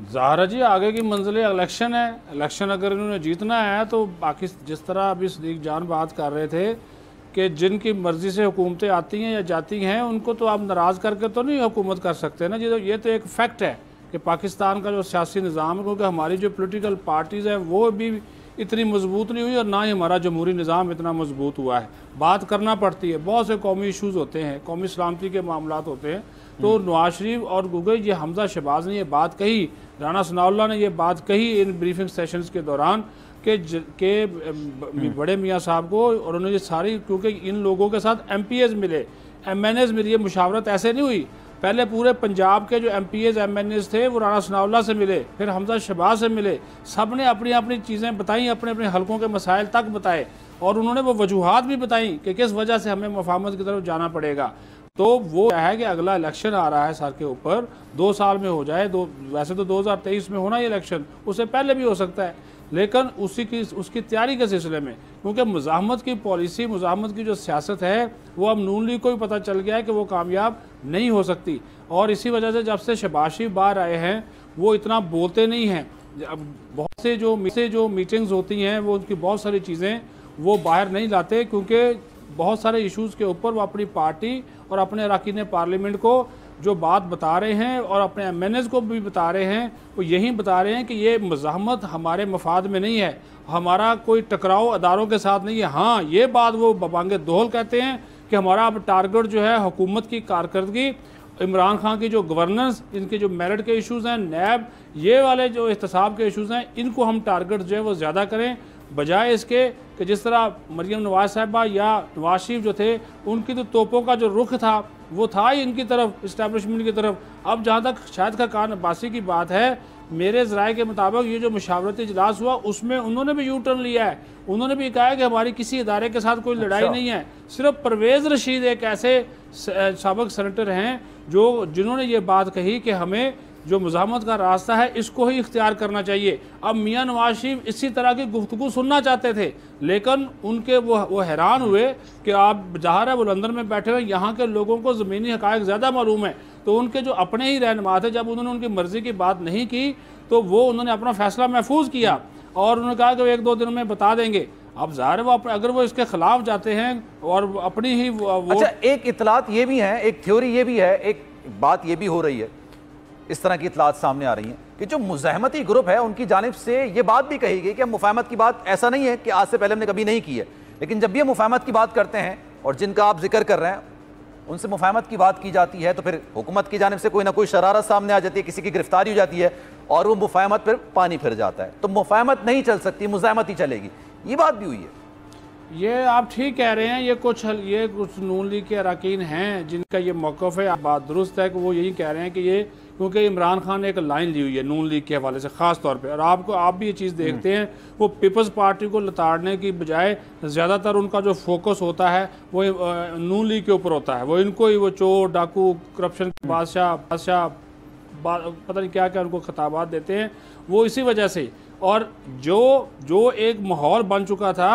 [SPEAKER 4] ज़ाहरा जी, आगे की मंजिल इलेक्शन है। इलेक्शन अगर इन्होंने जीतना है तो बाकी जिस तरह अभी सदीक जान बात कर रहे थे कि जिनकी मर्ज़ी से हुकूमतें आती हैं या जाती हैं, उनको तो आप नाराज़ करके तो नहीं हुकूमत कर सकते ना। ये तो एक फैक्ट है कि पाकिस्तान का जो सियासी निज़ाम है, क्योंकि हमारी जो पोलिटिकल पार्टीज़ हैं वो भी इतनी मजबूत नहीं हुई और ना ही हमारा जमहूरी निज़ाम इतना मजबूत हुआ है। बात करना पड़ती है, बहुत से कौमी इशूज़ होते हैं, कौमी सलामती के मामलात होते हैं। तो नवाज शरीफ और गूगल, ये हमजा शहबाज ने ये बात कही, राना सनाउल्लाह ने ये बात कही इन ब्रीफिंग सेशंस के दौरान के बड़े मियाँ साहब को, और उन्होंने ये सारी, क्योंकि इन लोगों के साथ MPAs मिले, MNAs मिली। ये मुशावरत ऐसे नहीं हुई, पहले पूरे पंजाब के जो MPAs MNAs थे वो राना सनाउल्लाह से मिले, फिर हमजा शहबाज से मिले, सब ने अपनी अपनी चीज़ें बताई, अपने अपने हलकों के मसाइल तक बताए, और उन्होंने वो वजूहात भी बताई कि किस वजह से हमें मुफाहमत की तरफ जाना पड़ेगा। तो वो है कि अगला इलेक्शन आ रहा है सर के ऊपर, 2 साल में हो जाए, वैसे तो 2023 में होना ही इलेक्शन, उससे पहले भी हो सकता है, लेकिन उसकी तैयारी के सिलसिले में, क्योंकि मुज़ाहमत की पॉलिसी, मुज़ाहमत की जो सियासत है वो अब नून लीग को भी पता चल गया है कि वो कामयाब नहीं हो सकती। और इसी वजह से जब से शहबाज शरीफ बाहर आए हैं वो इतना बोलते नहीं हैं। अब बहुत से जो मीटिंग्स होती हैं वो उनकी बहुत सारी चीज़ें वो बाहर नहीं लाते, क्योंकि बहुत सारे इश्यूज़ के ऊपर वो अपनी पार्टी और अपने अरकान पार्लियामेंट को जो बात बता रहे हैं और अपने MNAs को भी बता रहे हैं, वो यही बता रहे हैं कि ये मुज़ाहमत हमारे मफाद में नहीं है, हमारा कोई टकराव अदारों के साथ नहीं है। हाँ, ये बात वो बबांगे दोहल कहते हैं कि हमारा अब टारगेट जो है हुकूमत की कारकर्दगी, इमरान खान की जो गवर्नेंस, इनके जो मेरिट के इशूज़ हैं, नैब, ये वाले जो एहतसाब के इशूज़ हैं, इनको हम टारगेट जो है वो ज़्यादा करें, बजाय इसके कि जिस तरह मरीम नवाज साहिबा या नवाज शरीफ जो थे, उनकी तो तोपों का जो रुख था वो था ही इनकी तरफ, इस्टेब्लिशमेंट की तरफ। अब जहाँ तक शाहिद खाकान अब्बासी की बात है, मेरे ज़राए के मुताबिक ये जो मुशावरती इजलास हुआ उसमें उन्होंने भी यू टर्न लिया है। उन्होंने भी कहा है कि हमारी किसी इदारे के साथ कोई लड़ाई नहीं है, सिर्फ परवेज़ रशीद एक ऐसे साबिक सेनेटर हैं जिन्होंने ये बात कही कि हमें जो मुज़ाहमत का रास्ता है इसको ही इख्तियार करना चाहिए। अब मियाँ नवाज शरीफ इसी तरह की गुफ्तगू सुनना चाहते थे, लेकिन उनके वो हैरान हुए कि आप ज़ाहिर है वो लंदन में बैठे हुए, यहाँ के लोगों को ज़मीनी हक़ाइक़ ज़्यादा मालूम है। तो उनके जो अपने ही रहनुमा थे, जब उन्होंने उनकी मर्ज़ी की बात नहीं की तो वो उन्होंने अपना फ़ैसला महफूज किया और उन्होंने कहा कि वो 1-2 दिन में बता देंगे। अब ज़ाहिर है वो अगर वो इसके खिलाफ जाते हैं और अपनी ही
[SPEAKER 2] अच्छा, एक इतलात ये भी है, एक थ्योरी ये भी है, एक बात ये भी हो रही है, इस तरह की इतलात सामने आ रही हैं कि जो मुज़ाहमती ग्रुप है उनकी जानिब से ये बात भी कही गई कि मुफाहमत की बात ऐसा नहीं है कि आज से पहले हमने कभी नहीं की है, लेकिन जब भी हम मुफाहमत की बात करते हैं और जिनका आप जिक्र कर रहे हैं उनसे मुफाहमत की बात की जाती है तो फिर हुकूमत की जानिब से कोई ना कोई शरारत सामने आ जाती है, किसी की गिरफ्तारी हो जाती है और वो मुफाहमत पर पानी फिर जाता है। तो मुफाहमत नहीं चल सकती, मुज़ाहमत ही चलेगी, ये बात भी हुई है।
[SPEAKER 4] ये आप ठीक कह रहे हैं। ये कुछ नून लीग के अरकान हैं जिनका ये मौक़िफ़ है, बात दुरुस्त है कि वो यही कह रहे हैं कि ये क्योंकि इमरान खान ने एक लाइन ली हुई है नून लीग के हवाले से ख़ास तौर पे, और आप भी ये चीज़ देखते हैं, वो पीपल्स पार्टी को लताड़ने की बजाय ज़्यादातर उनका जो फोकस होता है वो नून लीग के ऊपर होता है। वो इनको ही वो चोर, डाकू, करप्शन के बादशाह पता नहीं क्या क्या उनको खिताबात देते हैं, वो इसी वजह से। और जो एक माहौल बन चुका था,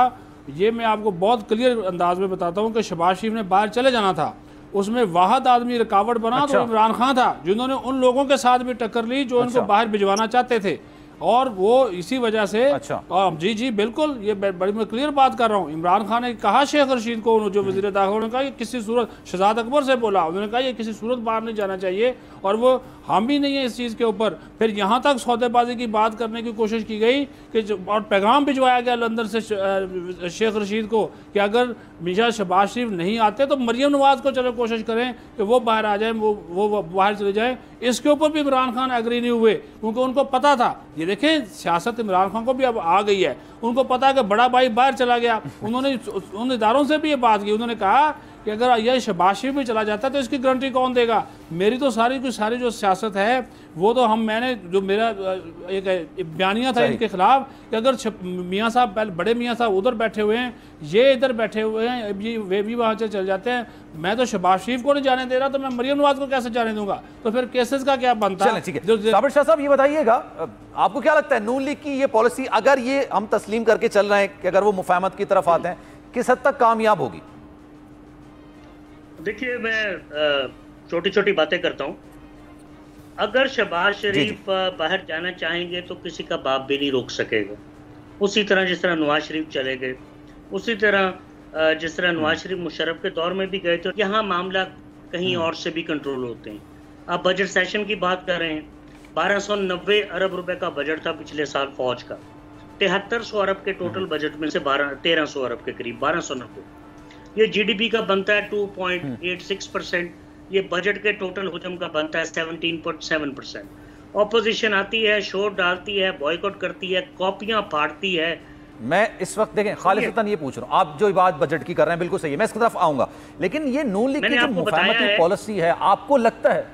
[SPEAKER 4] ये मैं आपको बहुत क्लियर अंदाज में बताता हूँ कि शहबाज शरीफ ने बाहर चले जाना था, उसमें वाहद आदमी रुकावट बना तो इमरान खान था, जिन्होंने उन लोगों के साथ भी टक्कर ली जो इनको बाहर भिजवाना चाहते थे। और वो इसी वजह से जी बिल्कुल, ये बड़ी मैं क्लियर बात कर रहा हूँ। इमरान खान ने कहा शेख रशीद को, जो वज़ीर दाखिला, उन्होंने कहा ये किसी सूरत, शहजाद अकबर से बोला, उन्होंने कहा ये किसी सूरत बाहर नहीं जाना चाहिए, और वो हामी नहीं है इस चीज़ के ऊपर। फिर यहाँ तक सौदेबाजी की बात करने की कोशिश की गई कि और पैगाम भिजवाया गया लंदन से शेख रशीद को कि अगर मियां शहबाज शरीफ नहीं आते तो मरीम नवाज को चलो कोशिश करें कि वो बाहर आ जाए, वो बाहर चले जाएँ। इसके ऊपर भी इमरान खान एग्री नहीं हुए, क्योंकि उनको पता था, ये देखें सियासत इमरान खान को भी अब आ गई है, उनको पता है कि बड़ा भाई बाहर चला गया। उन्होंने उन इदारों से भी ये बात की, उन्होंने कहा कि अगर ये शहबाज शरीफ भी चला जाता है तो इसकी गारंटी कौन देगा? मेरी तो सारी जो सियासत है वो तो मैंने जो मेरा एक बयानिया था इनके खिलाफ कि अगर मियाँ साहब बड़े मियाँ साहब उधर बैठे हुए हैं, ये इधर बैठे हुए हैं, वे भी वहाँ से चल जाते हैं, मैं तो शहबाज शरीफ को नहीं जाने दे रहा, तो मैं मरियम नवाज को कैसे जाने दूंगा? तो फिर केसेस का क्या बनता है?
[SPEAKER 2] ठीक है साबिर शाह साहब, ये बताइएगा आपको क्या लगता है नून लीग की ये पॉलिसी, अगर ये हम तस्लीम करके चल रहे हैं कि अगर वो मुफाहमत की तरफ आते हैं, किस हद तक कामयाब होगी?
[SPEAKER 3] देखिए, मैं छोटी छोटी बातें करता हूं। अगर शहबाज शरीफ बाहर जाना चाहेंगे तो किसी का बाप भी नहीं रोक सकेगा। उसी तरह जिस तरह नवाज शरीफ चले गए, उसी तरह जिस तरह नवाज शरीफ मुशर्रफ के दौर में भी गए थे, यहाँ मामला कहीं और से भी कंट्रोल होते हैं। आप बजट सेशन की बात कर रहे हैं, 1290 अरब रुपए का बजट था पिछले साल फौज का, 7300 अरब के टोटल बजट में से 1300 अरब के करीब 1290, ये जीडीपी का बनता है 2.86%, ये बजट के टोटल हुजम का बनता है 17.7%। ऑपोजिशन आती है, शोर डालती है, बॉयकॉट करती है, कॉपियां फाड़ती है।
[SPEAKER 2] मैं इस वक्त देखें खालिसतन ये पूछ रहा हूं, आप जो बात बजट की कर रहे हैं बिल्कुल सही है, मैं इसकी तरफ आऊंगा, लेकिन ये नून लीग की जो मुफाहमती पॉलिसी है, आपको लगता है?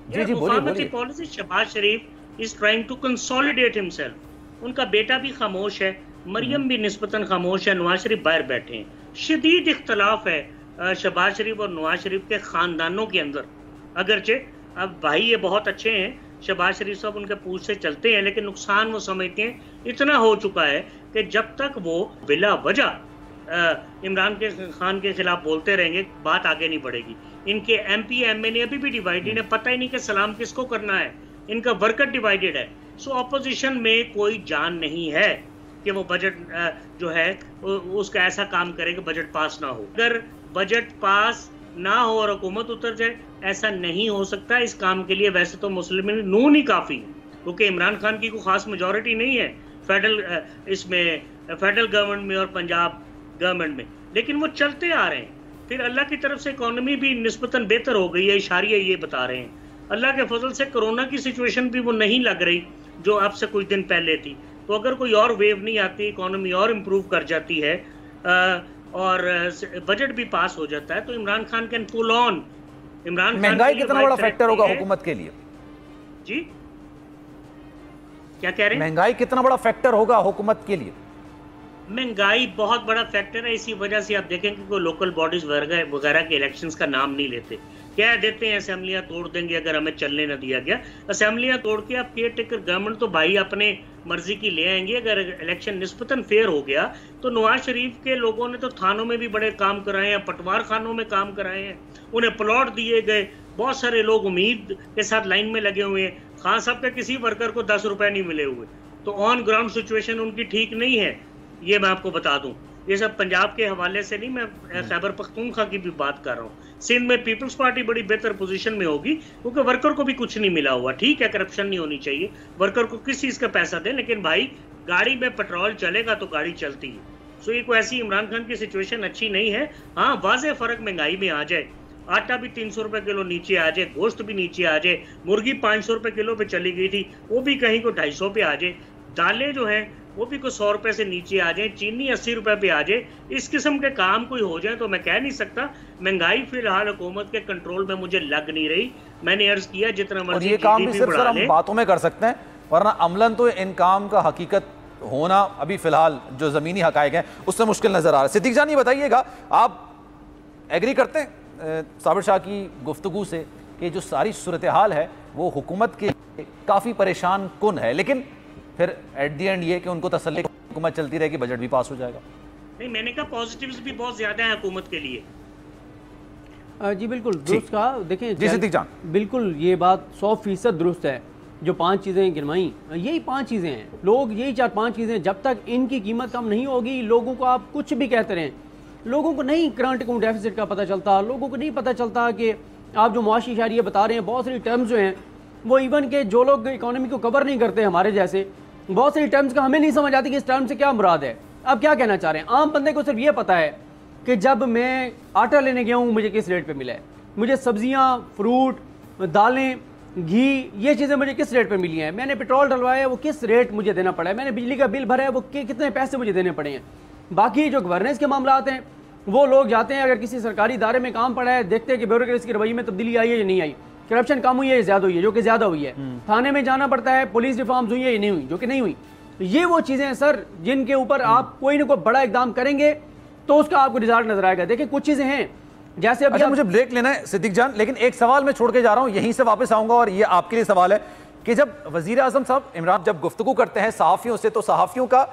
[SPEAKER 2] जी जी बोलिए।
[SPEAKER 3] Policy Shahbaz Sharif is trying to consolidate himself. उनका बेटा भी खामोश है, मरियम भी निस्बतन खामोश है, नवाज शरीफ बाहर बैठे हैं। शदीद इख्तलाफ है शहबाज शरीफ और नवाज शरीफ के खानदानों के अंदर। अगरचे अब भाई ये बहुत अच्छे हैं, शहबाज शरीफ साहब उनके पूछ से चलते हैं, लेकिन नुकसान वो समझते हैं इतना हो चुका है कि जब तक वो बिला वजह इमरान खान के खिलाफ बोलते रहेंगे, बात आगे नहीं बढ़ेगी। इनके एमपी एमएनए अभी भी डिवाइडेड है, पता ही नहीं कि सलाम किसको करना है, इनका वर्कर डिवाइडेड है। सो ऑपोजिशन में कोई जान नहीं है कि वो बजट जो है उसका ऐसा काम करे कि बजट पास ना हो। अगर बजट पास ना हो और हुकूमत उतर जाए, ऐसा नहीं हो सकता। इस काम के लिए वैसे तो मुस्लिम नून ही काफ़ी है, क्योंकि इमरान खान की कोई खास मेजॉरिटी नहीं है फेडरल गवर्नमेंट में और पंजाब गवर्नमेंट में, लेकिन वो चलते आ रहे हैं। फिर अल्लाह की तरफ से इकोनॉमी भी निस्बतन बेहतर हो गई है, इशारिया ये बता रहे हैं। अल्लाह के फजल से कोरोना की सिचुएशन भी वो नहीं लग रही जो अब से कुछ दिन पहले थी। तो अगर कोई और वेव नहीं आती, इकोनॉमी और इम्प्रूव कर जाती है और बजट भी पास हो जाता है, तो Imran Khan can pull on. Imran Khan
[SPEAKER 2] महंगाई कितना बड़ा फैक्टर होगा हुकूमत के लिए?
[SPEAKER 3] जी क्या कह रहे हैं?
[SPEAKER 2] महंगाई कितना बड़ा फैक्टर होगा हुकूमत के लिए?
[SPEAKER 3] महंगाई बहुत बड़ा फैक्टर है। इसी वजह से आप देखें कि कोई लोकल बॉडीज वगैरह के इलेक्शंस का नाम नहीं लेते, कह देते हैं असेंबलियां तोड़ देंगे अगर हमें चलने न दिया गया। असेंबलियां तोड़ के आप केयर टेकर गवर्नमेंट तो भाई अपने मर्जी की ले आएंगे। अगर इलेक्शन निस्बतन फेयर हो गया तो नवाज शरीफ के लोगों ने तो थानों में भी बड़े काम कराए हैं, पटवार खानों में काम कराए हैं, उन्हें प्लॉट दिए गए। बहुत सारे लोग उम्मीद के साथ लाइन में लगे हुए हैं। खान साहब के किसी वर्कर को 10 रुपए नहीं मिले हुए, तो ऑन ग्राउंड सिचुएशन उनकी ठीक नहीं है, ये मैं आपको बता दूं। ये सब पंजाब के हवाले से नहीं, मैं खैबर पख्तूनख्वा की भी बात कर रहा हूँ। सिंध में पीपल्स पार्टी बड़ी बेहतर पोजीशन में होगी, क्योंकि वर्कर को भी कुछ नहीं मिला हुआ। ठीक है, करप्शन नहीं होनी चाहिए, वर्कर को किस चीज़ का पैसा दें, लेकिन भाई गाड़ी में पेट्रोल चलेगा तो गाड़ी चलती है। सो ये कोई ऐसी इमरान खान की सिचुएशन अच्छी नहीं है। हाँ, वाज़ेह फ़र्क महंगाई में आ जाए, आटा भी 300 रुपए किलो नीचे आ जाए, गोश्त भी नीचे आ जाए, मुर्गी 500 रुपए किलो पे चली गई थी, वो भी कहीं को 250 पे आ जाए, दालें जो हैं वो भी कोई 100 रुपए से नीचे आ जाए, चीनी 80 रुपए पे आ जाए। इस किस्म के काम कोई हो जाए तो मैं कह नहीं सकता। महंगाई फिलहाल हुकूमत के कंट्रोल में मुझे लग नहीं रही। मैंने अर्ज किया जितना मर्जी
[SPEAKER 2] ये काम भी सिर्फ हम बातों में कर सकते हैं, वरना अमलन तो इन काम का हकीकत होना अभी फिलहाल जो ज़मीनी हकायक हैं उससे मुश्किल नज़र आ रहा है। सिद्दीक जान, ये बताइएगा, आप एग्री करते हैं साबिर शाह की गुफ्तगू से कि जो सारी सूरत हाल है वो हुकूमत के काफ़ी परेशान कुन है, लेकिन फिर एट दी एंड ये कि उनको तसल्ली हुकूमत चलती रहेगी, बजट भी पास हो जाएगा? नहीं,
[SPEAKER 3] मैंने कहा पॉजिटिव्स भी बहुत ज़्यादा है हुकूमत के लिए।
[SPEAKER 5] जी बिल्कुल दुरुस्त कहा। देखें
[SPEAKER 2] जी सिद्दीक जान,
[SPEAKER 5] बिल्कुल ये बात 100% दुरुस्त है। जो 5 चीज़ें गिनवाई, यही 5 चीज़ें हैं। लोग यही 4-5 चीज़ें, जब तक इनकी कीमत कम नहीं होगी, लोगों को आप कुछ भी कहते रहें, लोगों को नहीं करंट अकाउंट डेफिसिट का पता चलता, लोगों को नहीं पता चलता कि आप जो मुआशी इशारिया बता रहे हैं, बहुत सारी टर्म्स जो हैं वो इवन के जो लोग इकोनॉमी को कवर नहीं करते हमारे जैसे, बहुत सारी टर्म्स का हमें नहीं समझ आती कि इस टर्म से क्या मुराद है, आप क्या कहना चाह रहे हैं। आम बंदे को सिर्फ ये पता है कि जब मैं आटा लेने गया हूँ मुझे किस रेट पे मिला है, मुझे सब्जियाँ, फ्रूट, दालें, घी, ये चीज़ें मुझे किस रेट पे मिली हैं, मैंने पेट्रोल डलवाया है वो किस रेट मुझे देना पड़ा है, मैंने बिजली का बिल भरा है वो कितने पैसे मुझे देने पड़े हैं। बाकी जो गवर्नेंस के मामलात हैं वो लोग जाते हैं, अगर किसी सरकारी इदारे में काम पड़ा है, देखते हैं कि ब्यूरोक्रेसी के रवैये में तब्दीली आई है या नहीं आई, करप्शन कम हुई है या ज़्यादा हुई है, जो कि ज़्यादा हुई है। थाने में जाना पड़ता है, पुलिस रिफॉर्म्स हुई है या नहीं हुई, जो कि नहीं हुई। ये वो चीज़ें हैं सर जिनके ऊपर आप कोई ना कोई बड़ा इकदाम करेंगे तो उसका आपको रिजल्ट नजर आएगा। देखिए कुछ चीज़ें हैं जैसे अभी
[SPEAKER 2] मुझे ब्रेक लेना है सिद्दीक जान, लेकिन एक सवाल मैं छोड़ के जा रहा हूं, यहीं से वापस आऊंगा, और ये आपके लिए सवाल है कि जब वजीर आजम साहब इमरान जब गुफ्तगू करते हैं सहाफियों से, तो सहाफियों का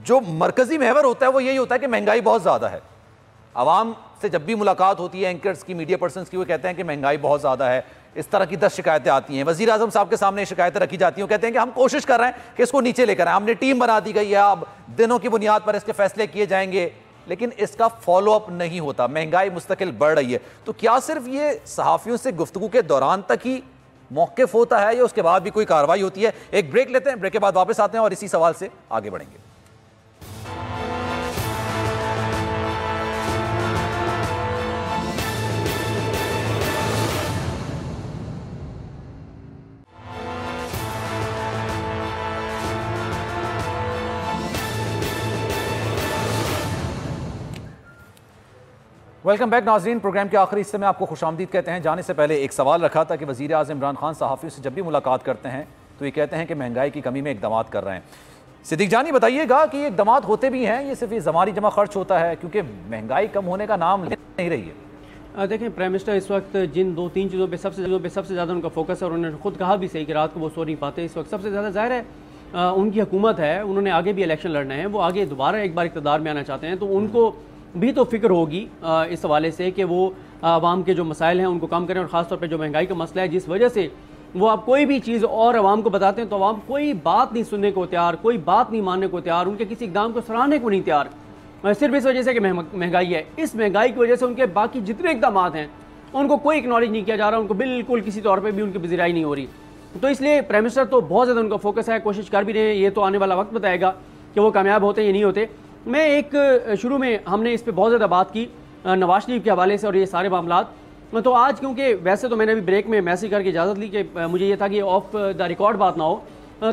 [SPEAKER 2] जो मरकजी महवर होता है वो यही होता है कि महंगाई बहुत ज़्यादा है। आवाम से जब भी मुलाकात होती है एंकर्स की, मीडिया पर्सन्स की, वो कहते हैं कि महंगाई बहुत ज़्यादा है, इस तरह की 10 शिकायतें आती हैं, वजीर आजम साहब के सामने शिकायतें रखी जाती हैं, कहते हैं कि हम कोशिश कर रहे हैं कि इसको नीचे लेकर आए, हमने टीम बना दी गई है, अब दिनों की बुनियाद पर इसके फैसले किए जाएंगे, लेकिन इसका फॉलो अप नहीं होता, महंगाई मुस्तकिल बढ़ रही है। तो क्या सिर्फ ये सहाफियों से गुफ्तगू के दौरान तक ही मौक़िफ़ होता है या उसके बाद भी कोई कार्रवाई होती है? एक ब्रेक लेते हैं, ब्रेक के बाद वापस आते हैं और इसी सवाल से आगे बढ़ेंगे। वेलकम बैक नाजरीन, प्रोग्राम के आखिरी हिस्से में आपको खुशामदीद कहते हैं। जाने से पहले एक सवाल रखा था कि वज़ीर आज़म इमरान खान सहाफ़ियों से जब भी मुलाकात करते हैं तो ये कहते हैं कि महंगाई की कमी में इक़दामात कर रहे हैं। सिद्दीक जानी बताइएगा कि ये इक़दामात होते भी हैं, ये सिर्फ ये ज़मानी जमा खर्च होता है, क्योंकि महंगाई कम होने का नाम नहीं रही है।
[SPEAKER 5] देखें प्राइम मिनिस्टर इस वक्त जिन 2-3 चीज़ों पे सबसे ज़्यादा उनका फोकस है, और उन्होंने खुद कहा भी सही कि रात को वो सो नहीं पाते इस वक्त, सबसे ज़्यादा ज़ाहिर है उनकी हुकूमत है, उन्होंने आगे भी इलेक्शन लड़ना है, वो आगे दोबारा एक बार इक़्तिदार में आना चाहते हैं, तो उनको भी तो फिक्र होगी इस हवाले से कि वो आवाम के जो मसाइल हैं उनको कम करें, और ख़ास तौर पे जो महंगाई का मसला है जिस वजह से वो आप कोई भी चीज़ और आवाम को बताते हैं तो आवाम कोई बात नहीं सुनने को तैयार, कोई बात नहीं मानने को तैयार, उनके किसी इक़दाम को सराहने को नहीं तैयार, सिर्फ इस वजह से कि महंगाई है। इस महंगाई की वजह से उनके बाकी जितने इक़दाम हैं उनको कोई एक्नॉलेज नहीं किया जा रहा, उनको बिल्कुल किसी तौर पर भी उनकी पज़ीराई नहीं हो रही। तो इसलिए प्राइम मिनिस्टर तो बहुत ज़्यादा उनका फोकस है, कोशिश कर भी रहे हैं, ये तो आने वाला वक्त बताएगा कि वो कामयाब होते हैं या नहीं होते। मैं एक शुरू में हमने इस पर बहुत ज़्यादा बात की नवाज शरीफ के हवाले से और ये सारे मामलात, तो आज क्योंकि वैसे तो मैंने अभी ब्रेक में मैसेज करके इजाज़त ली कि मुझे ये था कि ऑफ द रिकॉर्ड बात ना हो,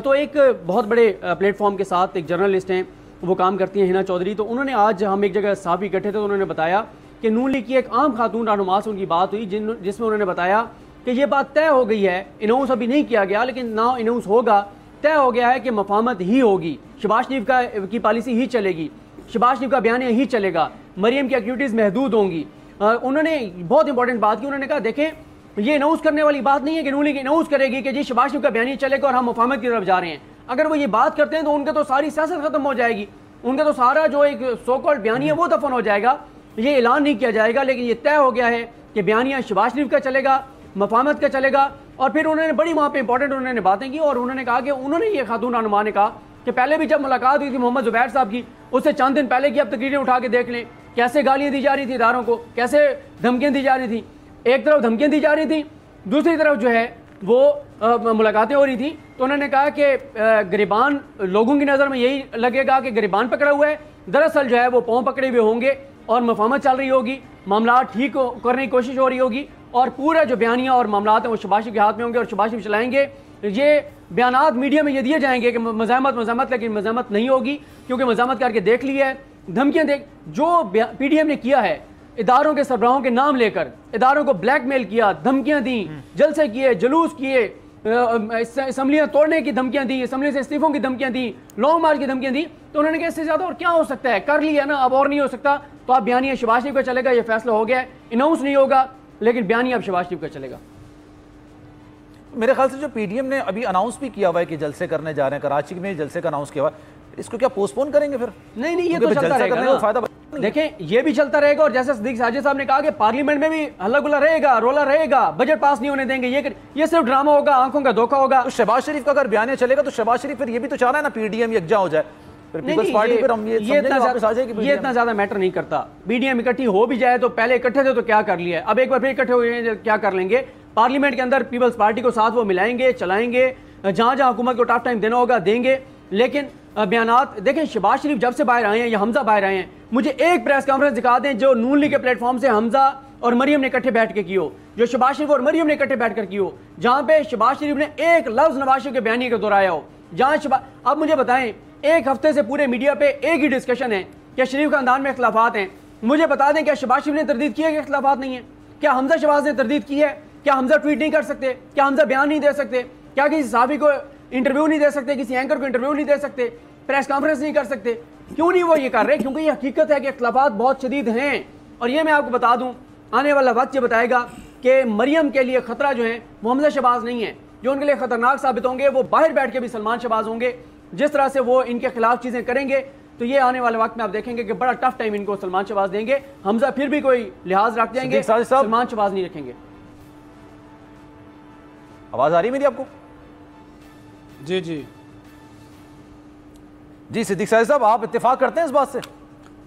[SPEAKER 5] तो एक बहुत बड़े प्लेटफॉर्म के साथ एक जर्नलिस्ट हैं, वो काम करती हैं हिना चौधरी, तो उन्होंने आज हम एक जगह साफ़ी इकट्ठे थे तो उन्होंने बताया कि नून लीग की एक आम खातून रहनुमा से उनकी बात हुई जिसमें उन्होंने बताया कि ये बात तय हो गई है, अनाउंस अभी नहीं किया गया लेकिन ना अनाउंस होगा, तय हो गया है कि मफामत ही होगी, शहबाज शरीफ की पॉलिसी ही चलेगी, शहबाज शरीफ का बयान ही चलेगा, मरियम की एक्टिविटीज़ महदूद होंगी। उन्होंने बहुत इंपॉर्टेंट बात की, उन्होंने कहा देखें ये अनाउंस करने वाली बात नहीं है कि नून लीग अनाउंस करेगी कि जी शहबाज शरीफ का बयान चलेगा और हम मफामत की तरफ जा रहे हैं। अगर वो ये बात करते हैं तो उनका तो सारी सियासत खत्म हो जाएगी, उनका तो सारा जो एक सो कॉल्ड बयान है वो दफन हो जाएगा, ये ऐलान नहीं किया जाएगा। लेकिन ये तय हो गया है कि बयानिया शहबाज शरीफ का चलेगा, मफामत का चलेगा। और फिर उन्होंने बड़ी वहाँ पे इंपॉर्टेंट उन्होंने बातें की और उन्होंने कहा कि उन्होंने ये खातून रहनुमा ने कहा कि पहले भी जब मुलाकात हुई थी मोहम्मद जुबैर साहब की, उससे चंद दिन पहले की अब तकरीरें उठा के देख लें, कैसे गालियाँ दी जा रही थी इदारों को, कैसे धमकियाँ दी जा रही थी। एक तरफ धमकियाँ दी जा रही थी, दूसरी तरफ जो है वो मुलाकातें हो रही थी। तो उन्होंने कहा कि गरिबान लोगों की नज़र में यही लगेगा कि गरिबान पकड़ा हुआ है, दरअसल जो है वो पाँव पकड़े हुए होंगे और मफामत चल रही होगी, मामला ठीक करने की कोशिश हो रही होगी और पूरा जो बयानिया और मामलात हैं वो शहबाज शरीफ के हाथ में होंगे और शहबाज शरीफ चलाएंगे। ये बयानात मीडिया में ये दिए जाएंगे कि मज़ामत, लेकिन मज़ामत नहीं होगी क्योंकि मज़ामत करके देख लिया है, धमकियाँ देख जो PDM ने किया है, इदारों के सरबराहों के नाम लेकर इदारों को ब्लैकमेल किया, धमकियाँ दी, जलसे किए, जुलूस किए, असम्बलियाँ तोड़ने की धमकियाँ दी, असम्बली से इस्तीफों की धमकियाँ दी, लॉन्ग मार्च की धमकियाँ दी। तो उन्होंने कहा इससे ज़्यादा और क्या हो सकता है, कर लिया ना, अब और नहीं हो सकता। तो आप बयानिया शहबाज शरीफ का चलेगा, ये फैसला हो गया है, अनाउंस नहीं होगा लेकिन बयानिया अब शहबाज शरीफ का चलेगा।
[SPEAKER 2] मेरे ख्याल से जो PDM ने अभी अनाउंस भी किया हुआ है कि जलसे करने जा रहे हैं, कराची में जलसे का अनाउंस किया हुआ है, इसको क्या पोस्टपोन करेंगे फिर?
[SPEAKER 5] नहीं, ये तो चलता रहेगा। देखें ये भी चलता रहेगा और जैसे सिद्दीक साजिद साहब ने कहा कि पार्लियामेंट में भी हल्ला गुल्ला रहेगा, रोला रहेगा, बजट पास नहीं होने देंगे, ये सिर्फ ड्रामा होगा, आंखों का धोखा होगा।
[SPEAKER 2] तो शहबाज शरीफ का अगर बयान चलेगा तो शहबाज शरीफ फिर ये भी तो चाह रहा है ना PDM यकजा हो जाए,
[SPEAKER 5] ये इतना ज्यादा मैटर नहीं करता। PDM इकट्ठी हो भी जाए तो पहले इकट्ठे थे तो क्या कर लिया, अब एक बार फिर इकट्ठे हो गए क्या कर लेंगे। पार्लियामेंट के अंदर पीपल्स पार्टी को साथ वो मिलाएंगे, चलाएंगे, जहां जहां हुकूमत को टफ टाइम देना होगा देंगे। लेकिन बयानात देखें, शहबाज शरीफ जब से बाहर आए हैं या हमजा बाहर आए हैं, मुझे एक प्रेस कॉन्फ्रेंस दिखा दें जो नून लीग के प्लेटफॉर्म से हमजा और मरियम ने इकट्ठे बैठ के की हो, जो शहबाज शरीफ और मरियम ने इकट्ठे बैठ कर की हो, जहां पे शहबाज शरीफ ने एक लफ्ज नवाज शरीफ के बयानी को दोहराया हो, जहां अब मुझे बताएं एक हफ्ते से पूरे मीडिया पे एक ही डिस्कशन है कि शरीफ खानदान में इख्तिलाफात हैं, मुझे बता दें क्या शहबाज शरीफ ने तरदीद की है कि इख्तिलाफात नहीं है? क्या हमजा शहबाज ने तरदीद की है? क्या हमजा ट्वीट नहीं कर सकते? क्या हमजा बयान नहीं दे सकते? क्या किसी सहाफ़ी को इंटरव्यू नहीं दे सकते? किसी एंकर को इंटरव्यू नहीं दे सकते? प्रेस कॉन्फ्रेंस नहीं कर सकते? क्यों नहीं वो ये कर रहे? क्योंकि ये हकीकत है कि इख्तिलाफात बहुत शदीद हैं। और ये मैं आपको बता दूं, आने वाला वक्त ये बताएगा कि मरियम के लिए खतरा जो है वो हमजा शहबाज नहीं है। जो उनके लिए खतरनाक साबित होंगे वो बाहर बैठ के भी सलमान शहबाज होंगे। जिस तरह से वो इनके खिलाफ चीजें करेंगे तो ये आने वाले वक्त में आप देखेंगे कि बड़ा टफ टाइम इनको सलमान शहबाज देंगे। हमजा फिर भी कोई लिहाज रख देंगे, सलमान शहबाज नहीं रखेंगे।
[SPEAKER 2] आवाज आ रही है मेरी आपको?
[SPEAKER 4] जी जी
[SPEAKER 2] जी सिद्दीक साहब, आप इत्तेफाक करते हैं इस बात से?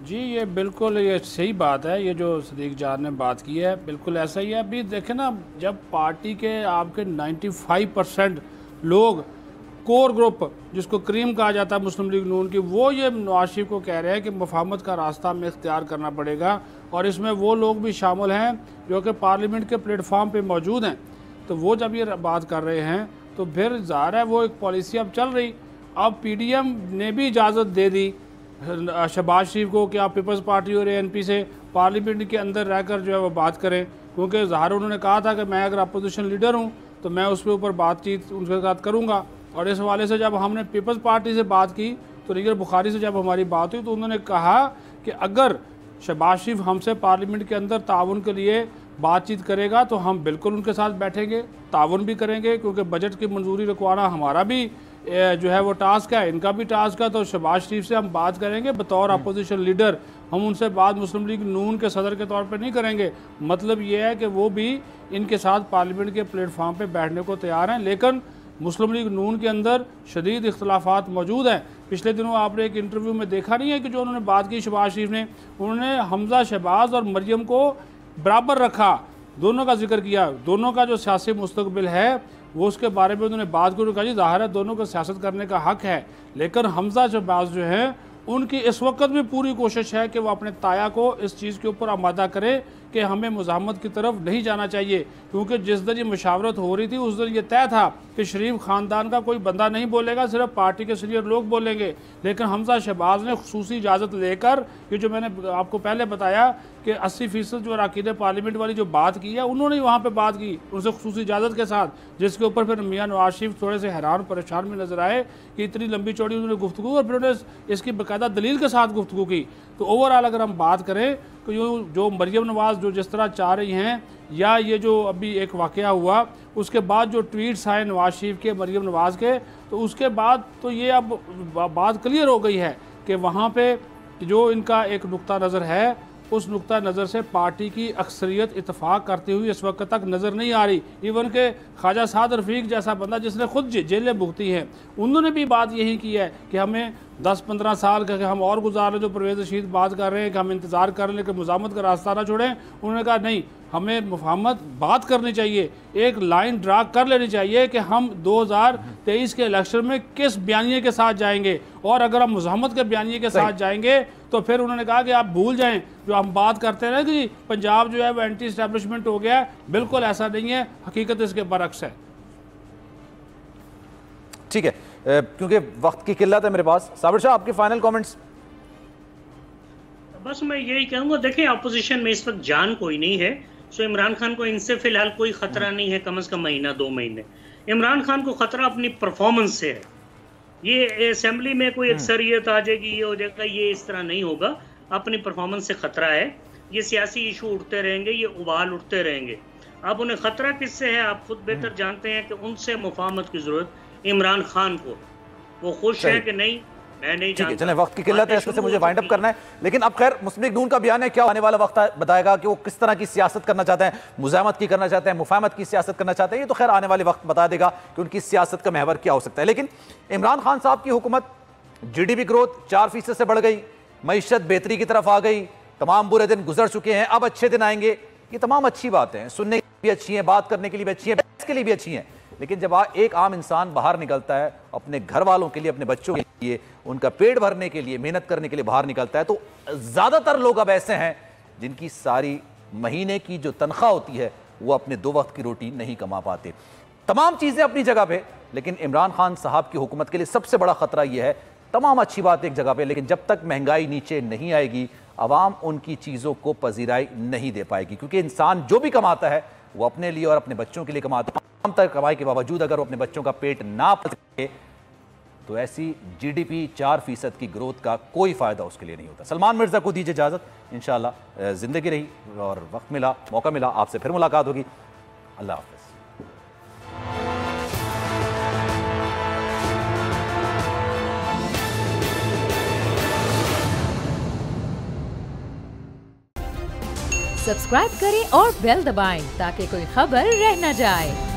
[SPEAKER 4] जी, ये बिल्कुल ये सही बात है। ये जो सदीक जान ने बात की है बिल्कुल ऐसा ही है। अभी देखें ना, जब पार्टी के आपके 95% लोग कोर ग्रुप जिसको क्रीम कहा जाता है मुस्लिम लीग नून की, वो ये नवाज शरीफ को कह रहे हैं कि मुफाहमत का रास्ता हमें इख्तियार करना पड़ेगा, और इसमें वो लोग भी शामिल हैं जो कि पार्लियामेंट के प्लेटफॉर्म पे मौजूद हैं। तो वो जब ये बात कर रहे हैं तो फिर ज़ाहिर है वो एक पॉलिसी अब चल रही। अब PDM ने भी इजाज़त दे दी शहबाज शरीफ को कि आप पीपल्स पार्टी और ANP से पार्लियामेंट के अंदर रहकर जो है वो बात करें, क्योंकि ज़ाहिर उन्होंने कहा था कि मैं अगर अपोजिशन लीडर हूँ तो मैं उस ऊपर बातचीत उनके साथ करूँगा। और इस हवाले से जब हमने पीपल्स पार्टी से बात की तो निगर बुखारी से जब हमारी बात हुई तो उन्होंने कहा कि अगर शहबाज शरीफ हमसे पार्लियामेंट के अंदर ताउन के लिए बातचीत करेगा तो हम बिल्कुल उनके साथ बैठेंगे, ताउन भी करेंगे, क्योंकि बजट की मंजूरी रखवाना हमारा भी जो है वो टास्क है, इनका भी टास्क है। तो शहबाज शरीफ से हम बात करेंगे बतौर अपोजिशन लीडर, हम उनसे बात मुस्लिम लीग नून के सदर के तौर पर नहीं करेंगे। मतलब ये है कि वो भी इनके साथ पार्लियामेंट के प्लेटफॉर्म पर बैठने को तैयार हैं, लेकिन मुस्लिम लीग नून के अंदर शदीद इख्तलाफात मौजूद हैं। पिछले दिनों आपने एक इंटरव्यू में देखा नहीं है कि जो उन्होंने बात की शहबाज शरीफ ने, उन्होंने हमजा शहबाज और मरियम को बराबर रखा, दोनों का जिक्र किया, दोनों का जो सियासी मुस्तकबिल है वो उसके बारे में उन्होंने बात की। कहा जी ज़ाहिर है दोनों को सियासत करने का हक है, लेकिन हमजा शहबाज जो है उनकी इस वक्त भी पूरी कोशिश है कि वो अपने ताया को इस चीज़ के ऊपर आमादा करें कि हमें मुज़ाहमत की तरफ नहीं जाना चाहिए, क्योंकि जिस दिन ये मुशावरत हो रही थी उस दिन ये तय था कि शरीफ ख़ानदान का कोई बंदा नहीं बोलेगा, सिर्फ पार्टी के सीनियर लोग बोलेंगे। लेकिन हमजा शहबाज ने खुसूसी इजाज़त लेकर, ये जो मैंने आपको पहले बताया कि 80% जो अरकान पार्लियामेंट वाली जो बात की है उन्होंने वहाँ पर बात की उनसे खुसूसी इजाज़त के साथ, जिसके ऊपर फिर मियाँ नवाज शरीफ थोड़े से हैरान परेशान में नजर आए कि इतनी लंबी चौड़ी उन्होंने गुफ्तगू, और फिर उन्होंने इसकी बाकायदा दलील के साथ गुफ्तगू की। तो ओवरऑल अगर हम बात करें तो जो मरियम नवाज़ जो जिस तरह चाह रही हैं, या ये जो अभी एक वाक़या हुआ उसके बाद जो ट्वीट्स आए नवाज शरीफ के मरियम नवाज़ के, तो उसके बाद तो ये अब बात क्लियर हो गई है कि वहाँ पे जो इनका एक नुक्ता नज़र है उस नुक्ता नज़र से पार्टी की अक्सरियत इतफाक़ करती हुई इस वक्त तक नज़र नहीं आ रही। इवन के ख्वाजा साद रफ़ीक जैसा बंदा जिसने खुद जेलें भुगती हैं, उन्होंने भी बात यही की है कि हमें 10-15 साल का हम और गुजार रहे, जो परवेज़ रशीद बात कर रहे हैं कि हम इंतज़ार कर रहे हैं कि मुज़ाहमत का रास्ता ना छोड़ें, उन्होंने कहा नहीं, हमें मुफाहमत बात करनी चाहिए, एक लाइन ड्रा कर लेनी चाहिए कि हम 2023 के इलेक्शन में किस बयानिए के साथ जाएंगे, और अगर हम मुज़ाहमत के बयानिए के साथ जाएंगे तो फिर उन्होंने कहा कि आप भूल जाएं जो हम बात करते हैं कि पंजाब जो है वो एंटी एस्टैब्लिशमेंट हो गया है, बिल्कुल ऐसा नहीं है, हकीकत इसके बरक्स है।
[SPEAKER 2] ठीक है, क्योंकि वक्त की किल्लत है मेरे पास, साबिर शाह आपके फाइनल कमेंट्स।
[SPEAKER 3] बस मैं यही कहूँगा, देखें अपोजिशन में इस वक्त जान कोई नहीं है, सो इमरान खान को इनसे फिलहाल कोई खतरा नहीं है, कम से कम महीना 2 महीने। इमरान खान को खतरा अपनी परफॉर्मेंस से है। ये असेंबली में कोई अक्सरियत आ जाएगी, ये हो जाएगा, ये इस तरह नहीं होगा। अपनी परफॉर्मेंस से खतरा है। ये सियासी इशू उठते रहेंगे, ये उबाल उठते रहेंगे। अब उन्हें खतरा किससे है आप खुद बेहतर जानते हैं कि उनसे मुफाहमत की जरूरत इमरान खान को। वो खुश है कि नहीं, मैं नहीं जानता।
[SPEAKER 2] चलें, वक्त की किल्लत है, इसमें से मुझे वाइंड अप करना है, लेकिन अब खैर मुस्लिम लीग नून का बयान है, क्या आने वाला वक्त बताएगा कि वो किस तरह की सियासत करना चाहते हैं, मुज़ाहमत की करना चाहते हैं, मुफाहमत की सियासत करना चाहते हैं, ये तो खैर आने वाले वक्त बता देगा कि उनकी सियासत का महवर क्या हो सकता है। लेकिन इमरान खान साहब की हुकूमत, GDP ग्रोथ 4% से बढ़ गई, मईशत बेहतरी की तरफ आ गई, तमाम बुरे दिन गुजर चुके हैं, अब अच्छे दिन आएंगे, ये तमाम अच्छी बातें हैं, सुनने के लिए भी अच्छी हैं, बात करने के लिए भी अच्छी हैं, बहस के लिए भी अच्छी हैं। लेकिन जब एक आम इंसान बाहर निकलता है अपने घर वालों के लिए, अपने बच्चों के लिए, उनका पेट भरने के लिए, मेहनत करने के लिए बाहर निकलता है, तो ज़्यादातर लोग अब ऐसे हैं जिनकी सारी महीने की जो तनख्वाह होती है वो अपने 2 वक्त की रोटी नहीं कमा पाते। तमाम चीज़ें अपनी जगह पे, लेकिन इमरान खान साहब की हुकूमत के लिए सबसे बड़ा खतरा यह है तमाम अच्छी बात एक जगह पे, लेकिन जब तक महंगाई नीचे नहीं आएगी आवाम उनकी चीज़ों को पजीराई नहीं दे पाएगी, क्योंकि इंसान जो भी कमाता है वो अपने लिए और अपने बच्चों के लिए कमाता है। कम तक कमाई के बावजूद अगर वो अपने बच्चों का पेट ना पाल सके तो ऐसी GDP 4% की ग्रोथ का कोई फ़ायदा उसके लिए नहीं होता। सलमान मिर्ज़ा को दीजिए इजाज़त, इंशाअल्लाह ज़िंदगी रही और वक्त मिला, मौका मिला, आपसे फिर मुलाकात होगी। अल्लाह हाफ़िज़।
[SPEAKER 1] सब्सक्राइब करें और बेल दबाएं ताकि कोई खबर रह न जाए।